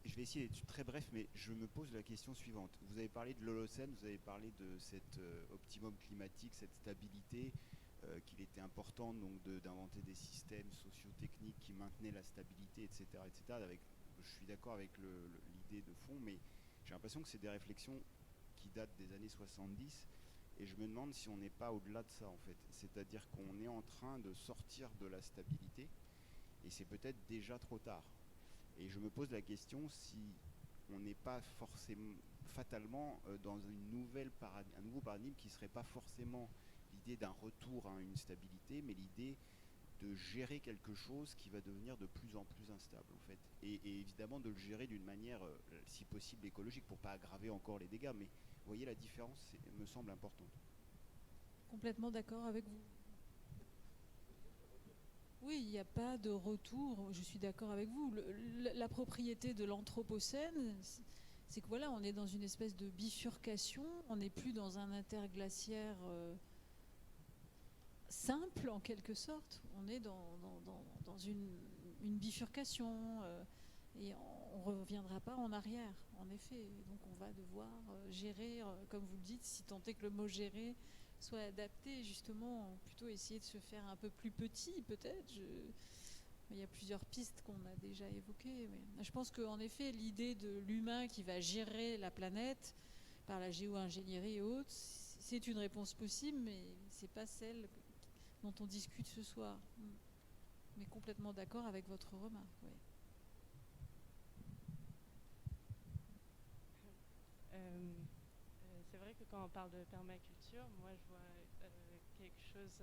Speaker 6: Je vais essayer d'être très bref, mais je me pose la question suivante. Vous avez parlé de l'Holocène, vous avez parlé de cet optimum climatique, cette stabilité, qu'il était important donc d'inventer des systèmes socio-techniques qui maintenaient la stabilité, etc. etc. Je suis d'accord avec l'idée de fond, mais j'ai l'impression que c'est des réflexions qui datent des années 70, et je me demande si on n'est pas au-delà de ça, en fait. C'est-à-dire qu'on est en train de sortir de la stabilité, et c'est peut-être déjà trop tard. Et je me pose la question si on n'est pas forcément, fatalement, dans un nouveau paradigme qui ne serait pas forcément l'idée d'un retour à une stabilité, mais l'idée de gérer quelque chose qui va devenir de plus en plus instable, en fait. Et évidemment de le gérer d'une manière, si possible, écologique, pour ne pas aggraver encore les dégâts. Mais vous voyez, la différence me semble importante.
Speaker 3: Complètement d'accord avec vous. Oui, il n'y a pas de retour, je suis d'accord avec vous. La propriété de l'Anthropocène, c'est que voilà, on est dans une espèce de bifurcation, on n'est plus dans un interglaciaire simple en quelque sorte, on est dans une bifurcation et on ne reviendra pas en arrière, en effet. Donc on va devoir gérer, comme vous le dites, si tant est que le mot gérer soit adapté, justement, plutôt essayer de se faire un peu plus petit, peut-être. Il y a plusieurs pistes qu'on a déjà évoquées. Mais je pense qu'en effet, l'idée de l'humain qui va gérer la planète par la géo-ingénierie et autres, c'est une réponse possible, mais ce n'est pas celle dont on discute ce soir. Mais complètement d'accord avec votre remarque. Oui.
Speaker 7: C'est vrai que quand on parle de permaculture, moi je vois quelque chose.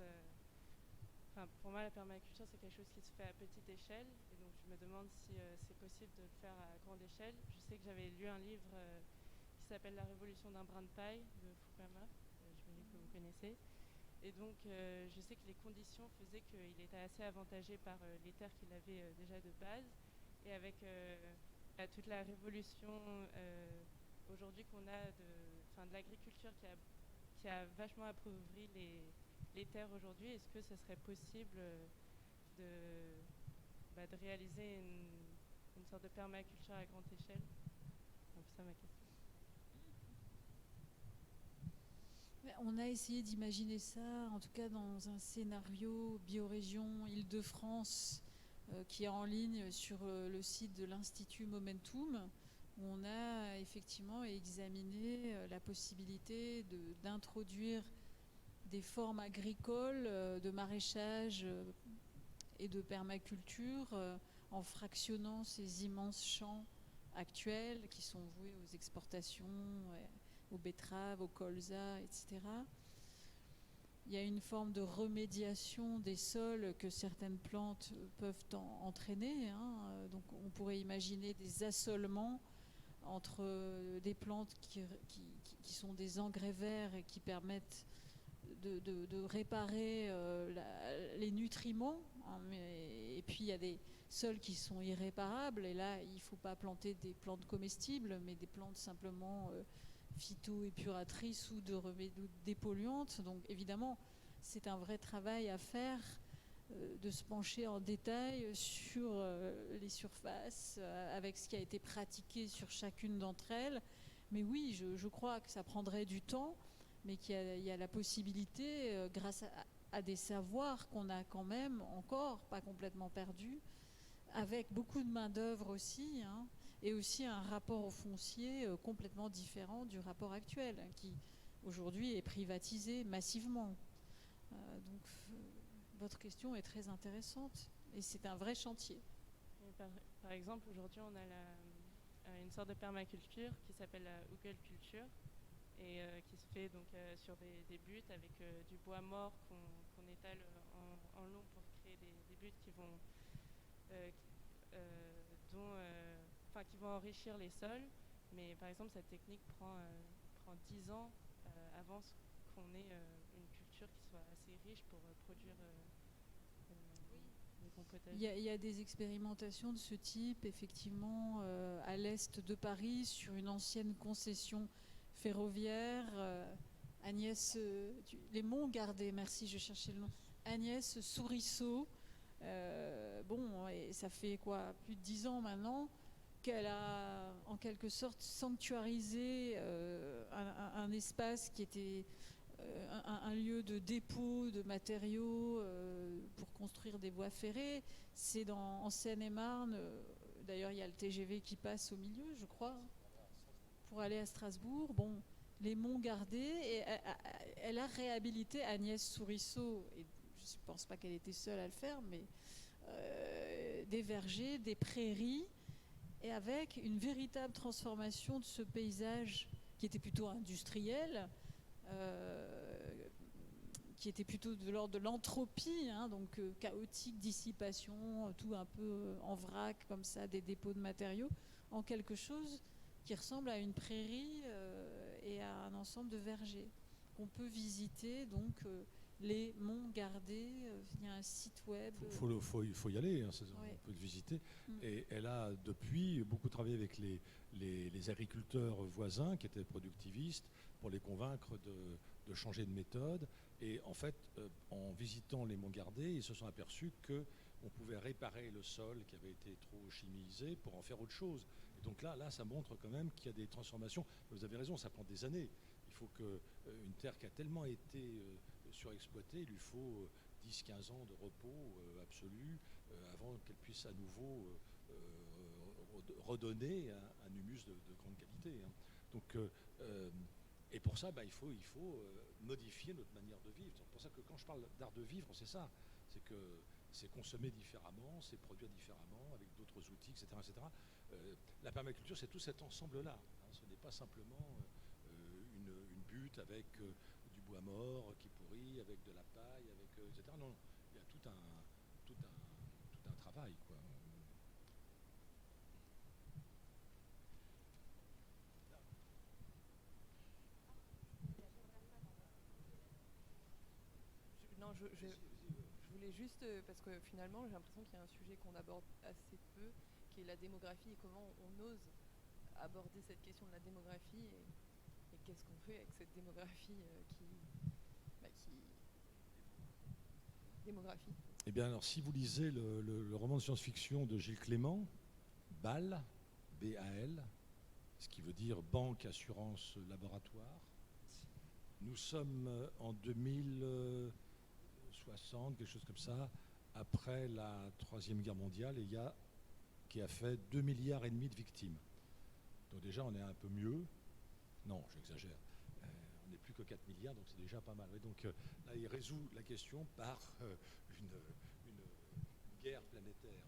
Speaker 7: Pour moi, la permaculture, c'est quelque chose qui se fait à petite échelle. Et donc, je me demande si c'est possible de le faire à grande échelle. Je sais que j'avais lu un livre qui s'appelle La révolution d'un brin de paille de Fukuyama. J'imagine que vous connaissez. Et donc, je sais que les conditions faisaient qu'il était assez avantagé par les terres qu'il avait déjà de base. Et avec toute la révolution aujourd'hui qu'on a de l'agriculture qui a vachement appauvri les terres aujourd'hui, est-ce que ce serait possible de réaliser une sorte de permaculture à grande échelle? C'est ça ma question.
Speaker 3: On a essayé d'imaginer ça, en tout cas dans un scénario biorégion Île-de-France qui est en ligne sur le site de l'Institut Momentum. où on a effectivement examiné la possibilité d'introduire des formes agricoles, de maraîchage et de permaculture en fractionnant ces immenses champs actuels qui sont voués aux exportations, aux betteraves, aux colzas, etc. Il y a une forme de remédiation des sols que certaines plantes peuvent entraîner, hein. Donc on pourrait imaginer des assolements entre des plantes qui sont des engrais verts et qui permettent de réparer les nutriments, hein, et puis il y a des sols qui sont irréparables, et là il ne faut pas planter des plantes comestibles, mais des plantes simplement phytoépuratrices ou dépolluantes. Donc évidemment, c'est un vrai travail à faire, de se pencher en détail sur les surfaces, avec ce qui a été pratiqué sur chacune d'entre elles. Mais oui, je crois que ça prendrait du temps, mais qu'il y a la possibilité, grâce à des savoirs qu'on a quand même encore pas complètement perdus, avec beaucoup de main-d'œuvre aussi, hein, et aussi un rapport au foncier complètement différent du rapport actuel, hein, qui aujourd'hui est privatisé massivement. Donc votre question est très intéressante et c'est un vrai chantier.
Speaker 7: Et par exemple, aujourd'hui, on a une sorte de permaculture qui s'appelle la Hugelkultur et qui se fait donc sur des buttes avec du bois mort qu'on étale en long pour créer des buttes qui vont qui vont enrichir les sols. Mais par exemple, cette technique prend 10 ans avant qu'on ait une culture qui soit assez riche pour produire des bons potagers.
Speaker 3: Il y a des expérimentations de ce type, effectivement, à l'est de Paris, sur une ancienne concession ferroviaire. Agnès, les Monts Gardés, merci, je cherchais le nom. Agnès Sourisseau, et ça fait quoi, plus de 10 ans maintenant, qu'elle a en quelque sorte sanctuarisé un espace qui était un lieu de dépôt de matériaux pour construire des voies ferrées. C'est en Seine-et-Marne. D'ailleurs, il y a le TGV qui passe au milieu, je crois, pour aller à Strasbourg. Bon, les Monts Gardés. Et elle a réhabilité, Agnès Sourisseau, et je ne pense pas qu'elle était seule à le faire, mais des vergers, des prairies, et avec une véritable transformation de ce paysage qui était plutôt industriel, qui était plutôt de l'ordre de l'entropie, hein, donc chaotique, dissipation, tout un peu en vrac comme ça, des dépôts de matériaux, en quelque chose qui ressemble à une prairie et à un ensemble de vergers qu'on peut visiter. Donc les Monts Gardés, il y a un site web.
Speaker 2: Il faut y aller, hein,
Speaker 3: Ouais.
Speaker 2: on peut le visiter. Et elle a depuis beaucoup travaillé avec les agriculteurs voisins qui étaient productivistes pour les convaincre de changer de méthode. Et en fait, en visitant les Monts Gardés, ils se sont aperçus qu'on pouvait réparer le sol qui avait été trop chimisé pour en faire autre chose. Et donc là, ça montre quand même qu'il y a des transformations. Vous avez raison, ça prend des années. Il faut qu'une terre qui a tellement été surexploitée, il lui faut 10-15 ans de repos absolu avant qu'elle puisse à nouveau redonner un humus de grande qualité, hein. Donc, et pour ça, il faut modifier notre manière de vivre. C'est pour ça que quand je parle d'art de vivre, c'est ça. C'est que c'est consommer différemment, c'est produire différemment, avec d'autres outils, etc. etc. La permaculture, c'est tout cet ensemble-là, hein. Ce n'est pas simplement une butte avec du bois mort qui pourrit, avec de la paille, etc. Non, il y a tout un travail, quoi.
Speaker 5: Je voulais juste, parce que finalement j'ai l'impression qu'il y a un sujet qu'on aborde assez peu, qui est la démographie, et comment on ose aborder cette question de la démographie, et qu'est-ce qu'on fait avec cette démographie démographie.
Speaker 2: Eh bien, alors, si vous lisez le roman de science-fiction de Gilles Clément, BAL, B-A-L, ce qui veut dire Banque Assurance Laboratoire, nous sommes en 2060, quelque chose comme ça, après la Troisième Guerre mondiale, qui a fait 2,5 milliards de victimes. Donc déjà, on est un peu mieux. Non, j'exagère. On n'est plus que 4 milliards, donc c'est déjà pas mal. Et donc là, il résout la question par une guerre planétaire.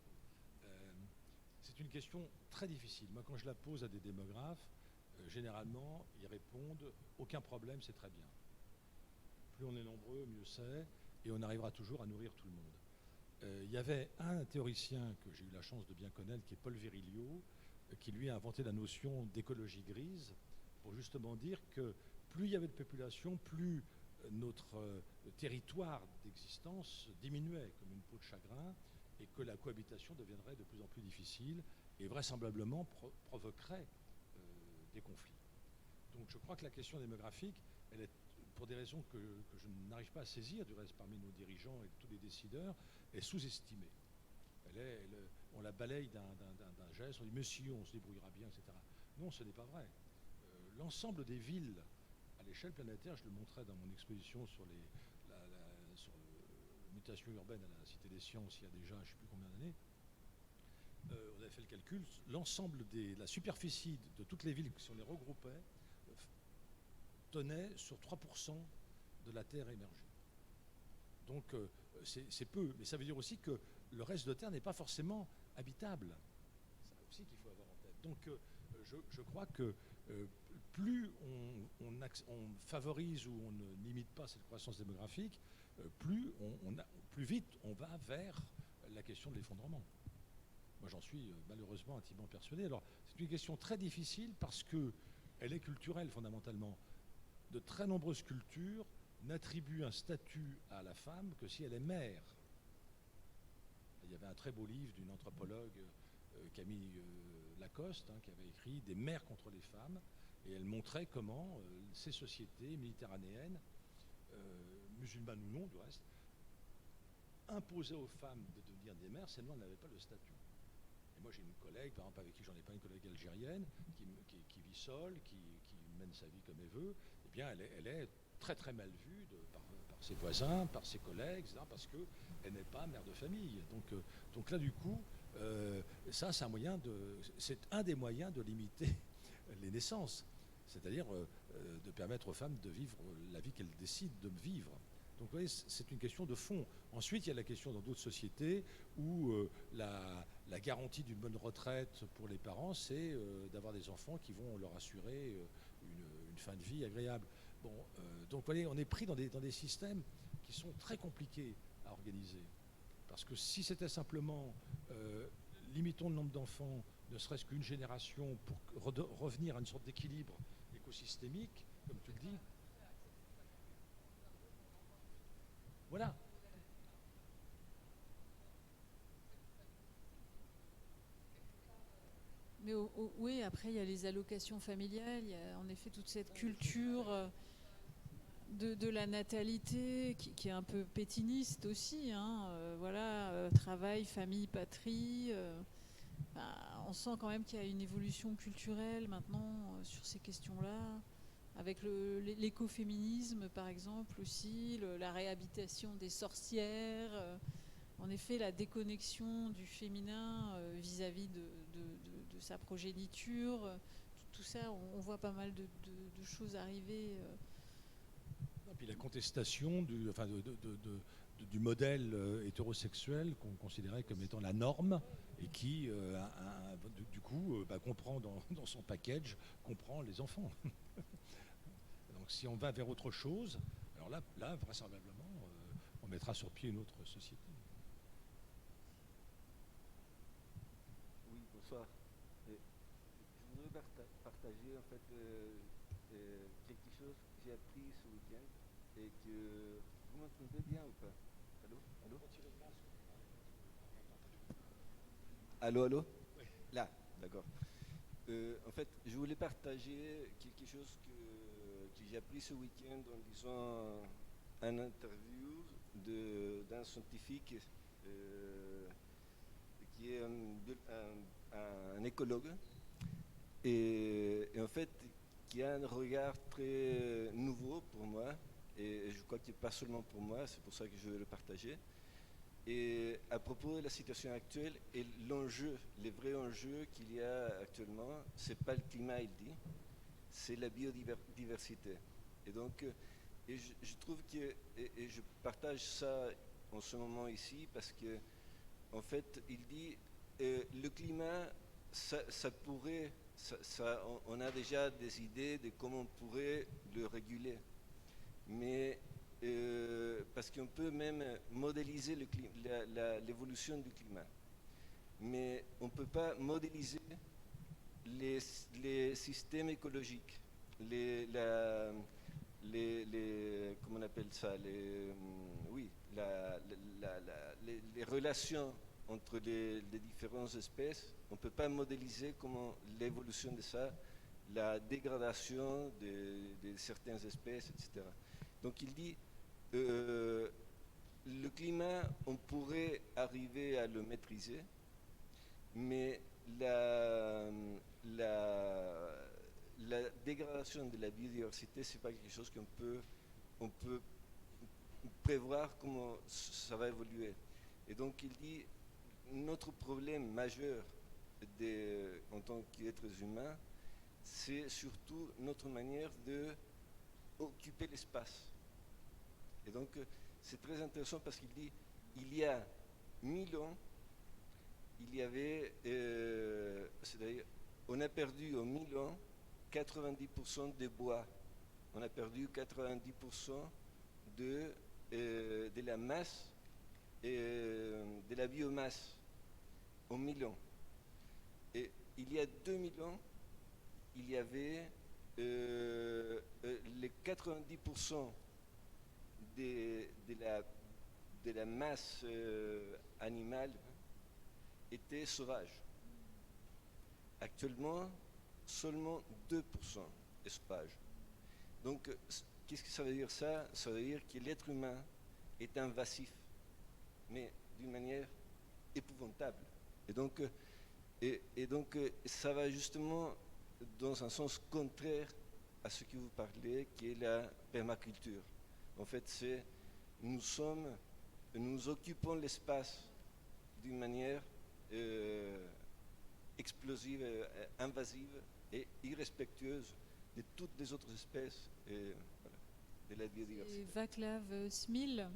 Speaker 2: C'est une question très difficile. Moi, quand je la pose à des démographes, généralement, ils répondent « aucun problème, c'est très bien ». Plus on est nombreux, mieux c'est, et on arrivera toujours à nourrir tout le monde. Il y avait un théoricien que j'ai eu la chance de bien connaître, qui est Paul Virilio, qui lui a inventé la notion d'écologie grise, pour justement dire que plus il y avait de population, plus notre territoire d'existence diminuait comme une peau de chagrin, et que la cohabitation deviendrait de plus en plus difficile et vraisemblablement provoquerait des conflits. Donc je crois que la question démographique, elle est, pour des raisons que je n'arrive pas à saisir, du reste parmi nos dirigeants et tous les décideurs, est sous-estimée. On la balaye d'un geste, on dit mais si, on se débrouillera bien, etc. Non, ce n'est pas vrai. L'ensemble des villes à l'échelle planétaire, je le montrais dans mon exposition sur la mutation urbaine à la Cité des Sciences il y a déjà je ne sais plus combien d'années, on avait fait le calcul, l'ensemble de la superficie de toutes les villes, si on les regroupait, tenait sur 3% de la terre émergée. Donc c'est peu, mais ça veut dire aussi que le reste de terre n'est pas forcément habitable. C'est ça aussi qu'il faut avoir en tête. Donc je crois que plus on favorise ou on ne limite pas cette croissance démographique, plus vite on va vers la question de l'effondrement. Moi j'en suis malheureusement intimement persuadé. Alors c'est une question très difficile parce qu'elle est culturelle fondamentalement. De très nombreuses cultures n'attribuent un statut à la femme que si elle est mère. Il y avait un très beau livre d'une anthropologue, Camille Lacoste, qui avait écrit « Des mères contre les femmes », et elle montrait comment ces sociétés méditerranéennes, musulmanes ou non du reste, imposaient aux femmes de devenir des mères, seulement elles n'avaient pas le statut. Et moi j'ai une collègue, par exemple avec qui j'en ai pas, une collègue algérienne, qui vit seule, qui mène sa vie comme elle veut, eh bien elle est très très mal vue par ses voisins, par ses collègues, etc., parce qu'elle n'est pas mère de famille. Donc là du coup, ça c'est un des moyens de limiter les naissances, c'est-à-dire de permettre aux femmes de vivre la vie qu'elles décident de vivre. Donc vous voyez, c'est une question de fond. Ensuite, il y a la question dans d'autres sociétés où la garantie d'une bonne retraite pour les parents, c'est d'avoir des enfants qui vont leur assurer une fin de vie agréable. Bon, donc vous voyez, on est pris dans des systèmes qui sont très compliqués à organiser. Parce que si c'était simplement limitons le nombre d'enfants, ne serait-ce qu'une génération, pour revenir à une sorte d'équilibre écosystémique, comme tu le dis. Voilà.
Speaker 3: Mais oui, après, il y a les allocations familiales, il y a en effet toute cette culture de la natalité qui est un peu pétiniste aussi. Voilà, travail, famille, patrie. On sent quand même qu'il y a une évolution culturelle maintenant sur ces questions-là, avec l'écoféminisme par exemple aussi, la réhabilitation des sorcières, en effet la déconnexion du féminin vis-à-vis de sa progéniture, tout ça, on voit pas mal de choses arriver.
Speaker 2: Et puis la contestation du modèle hétérosexuel qu'on considérait comme étant la norme et qui, du coup, comprend dans son package, comprend les enfants. Donc si on va vers autre chose, alors là vraisemblablement, on mettra sur pied une autre société.
Speaker 8: Oui, bonsoir. Je voudrais partager en fait quelque chose que j'ai appris ce week-end et que vous m'entendez bien ou pas? Allô?
Speaker 2: Oui.
Speaker 8: Là, d'accord. En fait, je voulais partager quelque chose que j'ai appris ce week-end en lisant une interview d'un scientifique qui est un écologue et en fait qui a un regard très nouveau pour moi et je crois que pas seulement pour moi, c'est pour ça que je veux le partager. Et à propos de la situation actuelle et l'enjeu, les vrais enjeux qu'il y a actuellement, c'est pas le climat, il dit, c'est la biodiversité. Et donc, je trouve que, et je partage ça en ce moment ici, parce que, en fait, il dit, le climat, ça pourrait, on a déjà des idées de comment on pourrait le réguler. Mais parce qu'on peut même modéliser l'évolution du climat. Mais on ne peut pas modéliser les systèmes écologiques, comment on appelle ça, les relations entre les différentes espèces. On ne peut pas modéliser comment l'évolution de ça, la dégradation de certaines espèces, etc. Donc il dit, le climat, on pourrait arriver à le maîtriser, mais la dégradation de la biodiversité, c'est pas quelque chose on peut prévoir comment ça va évoluer. Et donc il dit, notre problème majeur en tant qu'êtres humains, c'est surtout notre manière d'occuper l'espace. Et donc c'est très intéressant parce qu'il dit, il y a 1000 ans, il y avait, c'est-à-dire, on a perdu en 1000 ans 90% des bois. On a perdu 90% de la masse et de la biomasse en 1000 ans. Et il y a 2000 ans, il y avait les 90% de la masse animale était sauvage. Actuellement, seulement 2% est sauvage. Donc, qu'est-ce que ça veut dire ça? Ça veut dire que l'être humain est invasif, mais d'une manière épouvantable. Et donc, ça va justement dans un sens contraire à ce que vous parlez, qui est la permaculture. En fait, nous occupons l'espace d'une manière explosive, invasive et irrespectueuse de toutes les autres espèces et voilà, de la biodiversité.
Speaker 3: C'est Václav Smil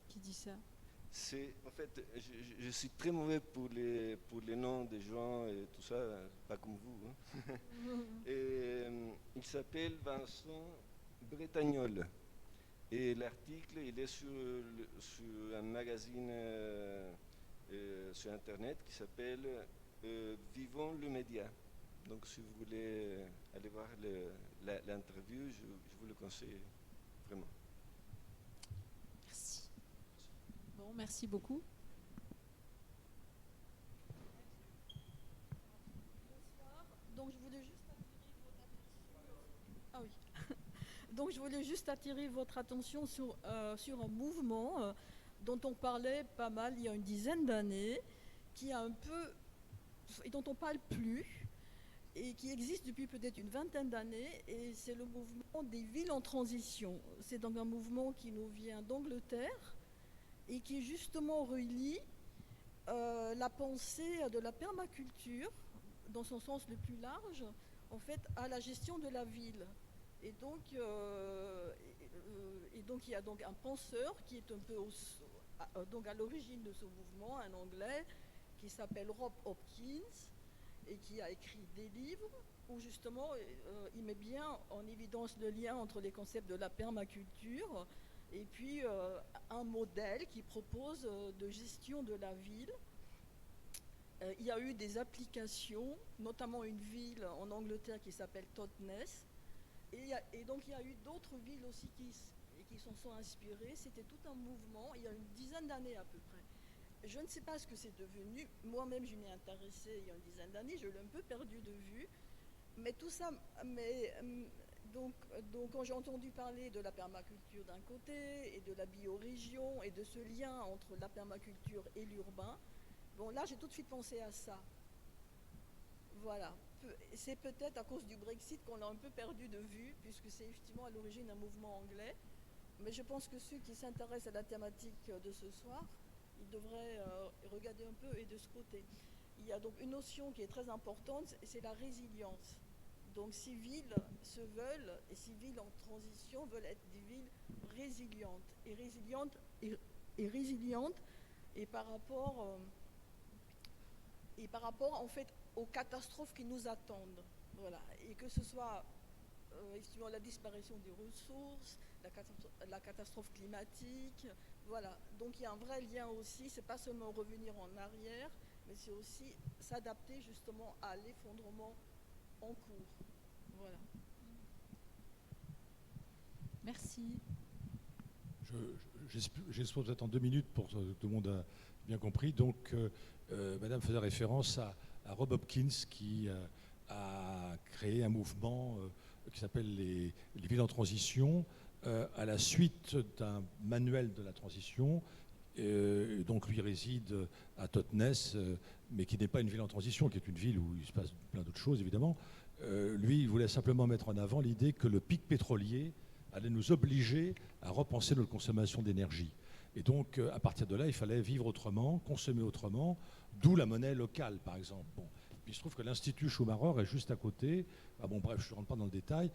Speaker 3: qui dit ça.
Speaker 8: En fait, je suis très mauvais pour les noms des gens et tout ça, pas comme vous. Hein. Et, il s'appelle Vincent Bretagnol. Et l'article, il est sur un magazine sur Internet qui s'appelle Vivons le média. Donc si vous voulez aller voir l'interview, je vous le conseille vraiment.
Speaker 3: Merci. Bon, merci beaucoup.
Speaker 9: Bonsoir. Donc je voulais juste attirer votre attention. Ah oui. Donc je voulais juste attirer votre attention sur un mouvement dont on parlait pas mal il y a une dizaine d'années, et dont on parle plus, et qui existe depuis peut-être une vingtaine d'années, et c'est le mouvement des villes en transition. C'est donc un mouvement qui nous vient d'Angleterre et qui justement relie la pensée de la permaculture, dans son sens le plus large, en fait, à la gestion de la ville. Et donc il y a donc un penseur qui est un peu donc à l'origine de ce mouvement, un Anglais qui s'appelle Rob Hopkins et qui a écrit des livres où justement il met bien en évidence le lien entre les concepts de la permaculture et puis un modèle qui propose de gestion de la ville. Il y a eu des applications, notamment une ville en Angleterre qui s'appelle Totnes, et donc il y a eu d'autres villes aussi qui s'en sont inspirées. C'était tout un mouvement, il y a une dizaine d'années à peu près. Je ne sais pas ce que c'est devenu. Moi-même, je m'y ai intéressée il y a une dizaine d'années. Je l'ai un peu perdu de vue. Mais tout ça, donc quand j'ai entendu parler de la permaculture d'un côté et de la biorégion et de ce lien entre la permaculture et l'urbain, bon, là, j'ai tout de suite pensé à ça. Voilà. C'est peut-être à cause du Brexit qu'on l'a un peu perdu de vue, puisque c'est effectivement à l'origine un mouvement anglais. Mais je pense que ceux qui s'intéressent à la thématique de ce soir il devrait regarder un peu et de ce côté. Il y a donc une notion qui est très importante, c'est la résilience. Donc ces villes se veulent, et ces villes en transition veulent être des villes résilientes. Et résilientes, et par rapport en fait aux catastrophes qui nous attendent. Voilà. Et que ce soit effectivement la disparition des ressources, la catastrophe climatique, voilà. Donc il y a un vrai lien aussi, c'est pas seulement revenir en arrière, mais c'est aussi s'adapter justement à l'effondrement en cours. Voilà.
Speaker 3: Merci.
Speaker 2: J'expose peut-être en 2 minutes pour que tout le monde a bien compris. Donc, Madame faisait référence à Rob Hopkins qui a créé un mouvement qui s'appelle les villes en transition à la suite d'un manuel de la transition. Donc lui réside à Totnes, mais qui n'est pas une ville en transition, qui est une ville où il se passe plein d'autres choses évidemment. Lui, il voulait simplement mettre en avant l'idée que le pic pétrolier allait nous obliger à repenser notre consommation d'énergie. Et donc, à partir de là, il fallait vivre autrement, consommer autrement, d'où la monnaie locale, par exemple. Bon. Puis il se trouve que l'Institut Schumacher est juste à côté. Ah bon, bref, je ne rentre pas dans le détail.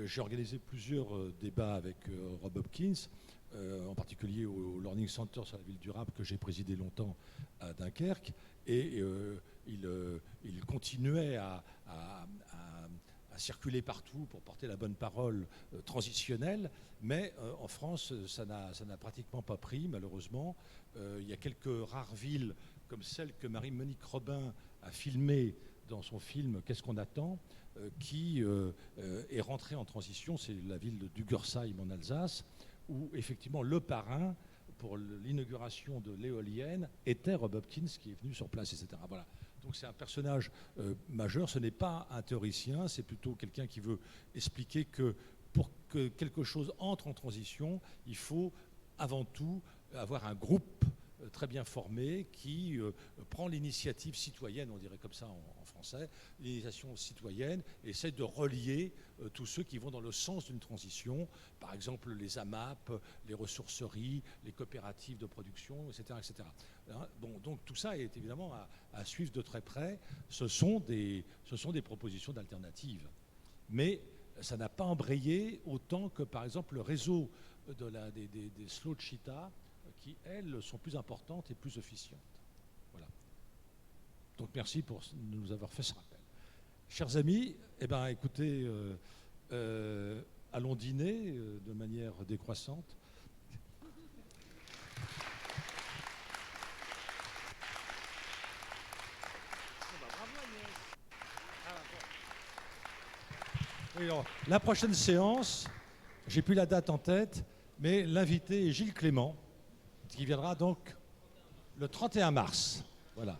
Speaker 2: J'ai organisé plusieurs débats avec Rob Hopkins, en particulier au Learning Center sur la ville durable que j'ai présidé longtemps à Dunkerque. Et il continuait à circuler partout pour porter la bonne parole transitionnelle, mais en France, ça n'a pratiquement pas pris, malheureusement. Il y a quelques rares villes, comme celle que Marie-Monique Robin a filmée dans son film « Qu'est-ce qu'on attend ?», qui est rentrée en transition. C'est la ville de Dugersheim en Alsace, où effectivement le parrain pour l'inauguration de l'éolienne était Rob Hopkins, qui est venu sur place, etc. Voilà. Donc c'est un personnage majeur, ce n'est pas un théoricien, c'est plutôt quelqu'un qui veut expliquer que pour que quelque chose entre en transition, il faut avant tout avoir un groupe très bien formé qui prend l'initiative citoyenne, on dirait comme ça en français, l'initiative citoyenne, et essaie de relier tous ceux qui vont dans le sens d'une transition, par exemple les AMAP, les ressourceries, les coopératives de production, etc. etc. Bon, donc tout ça est évidemment à suivre de très près. Ce sont des propositions d'alternatives. Mais ça n'a pas embrayé autant que, par exemple, le réseau des slow cheetah, qui, elles, sont plus importantes et plus efficientes. Voilà. Donc merci pour nous avoir fait ce rappel. Chers amis, eh ben, écoutez, allons dîner de manière décroissante. Oui, alors, la prochaine séance, j'ai plus la date en tête, mais l'invité est Gilles Clément, qui viendra donc le 31 mars. Voilà.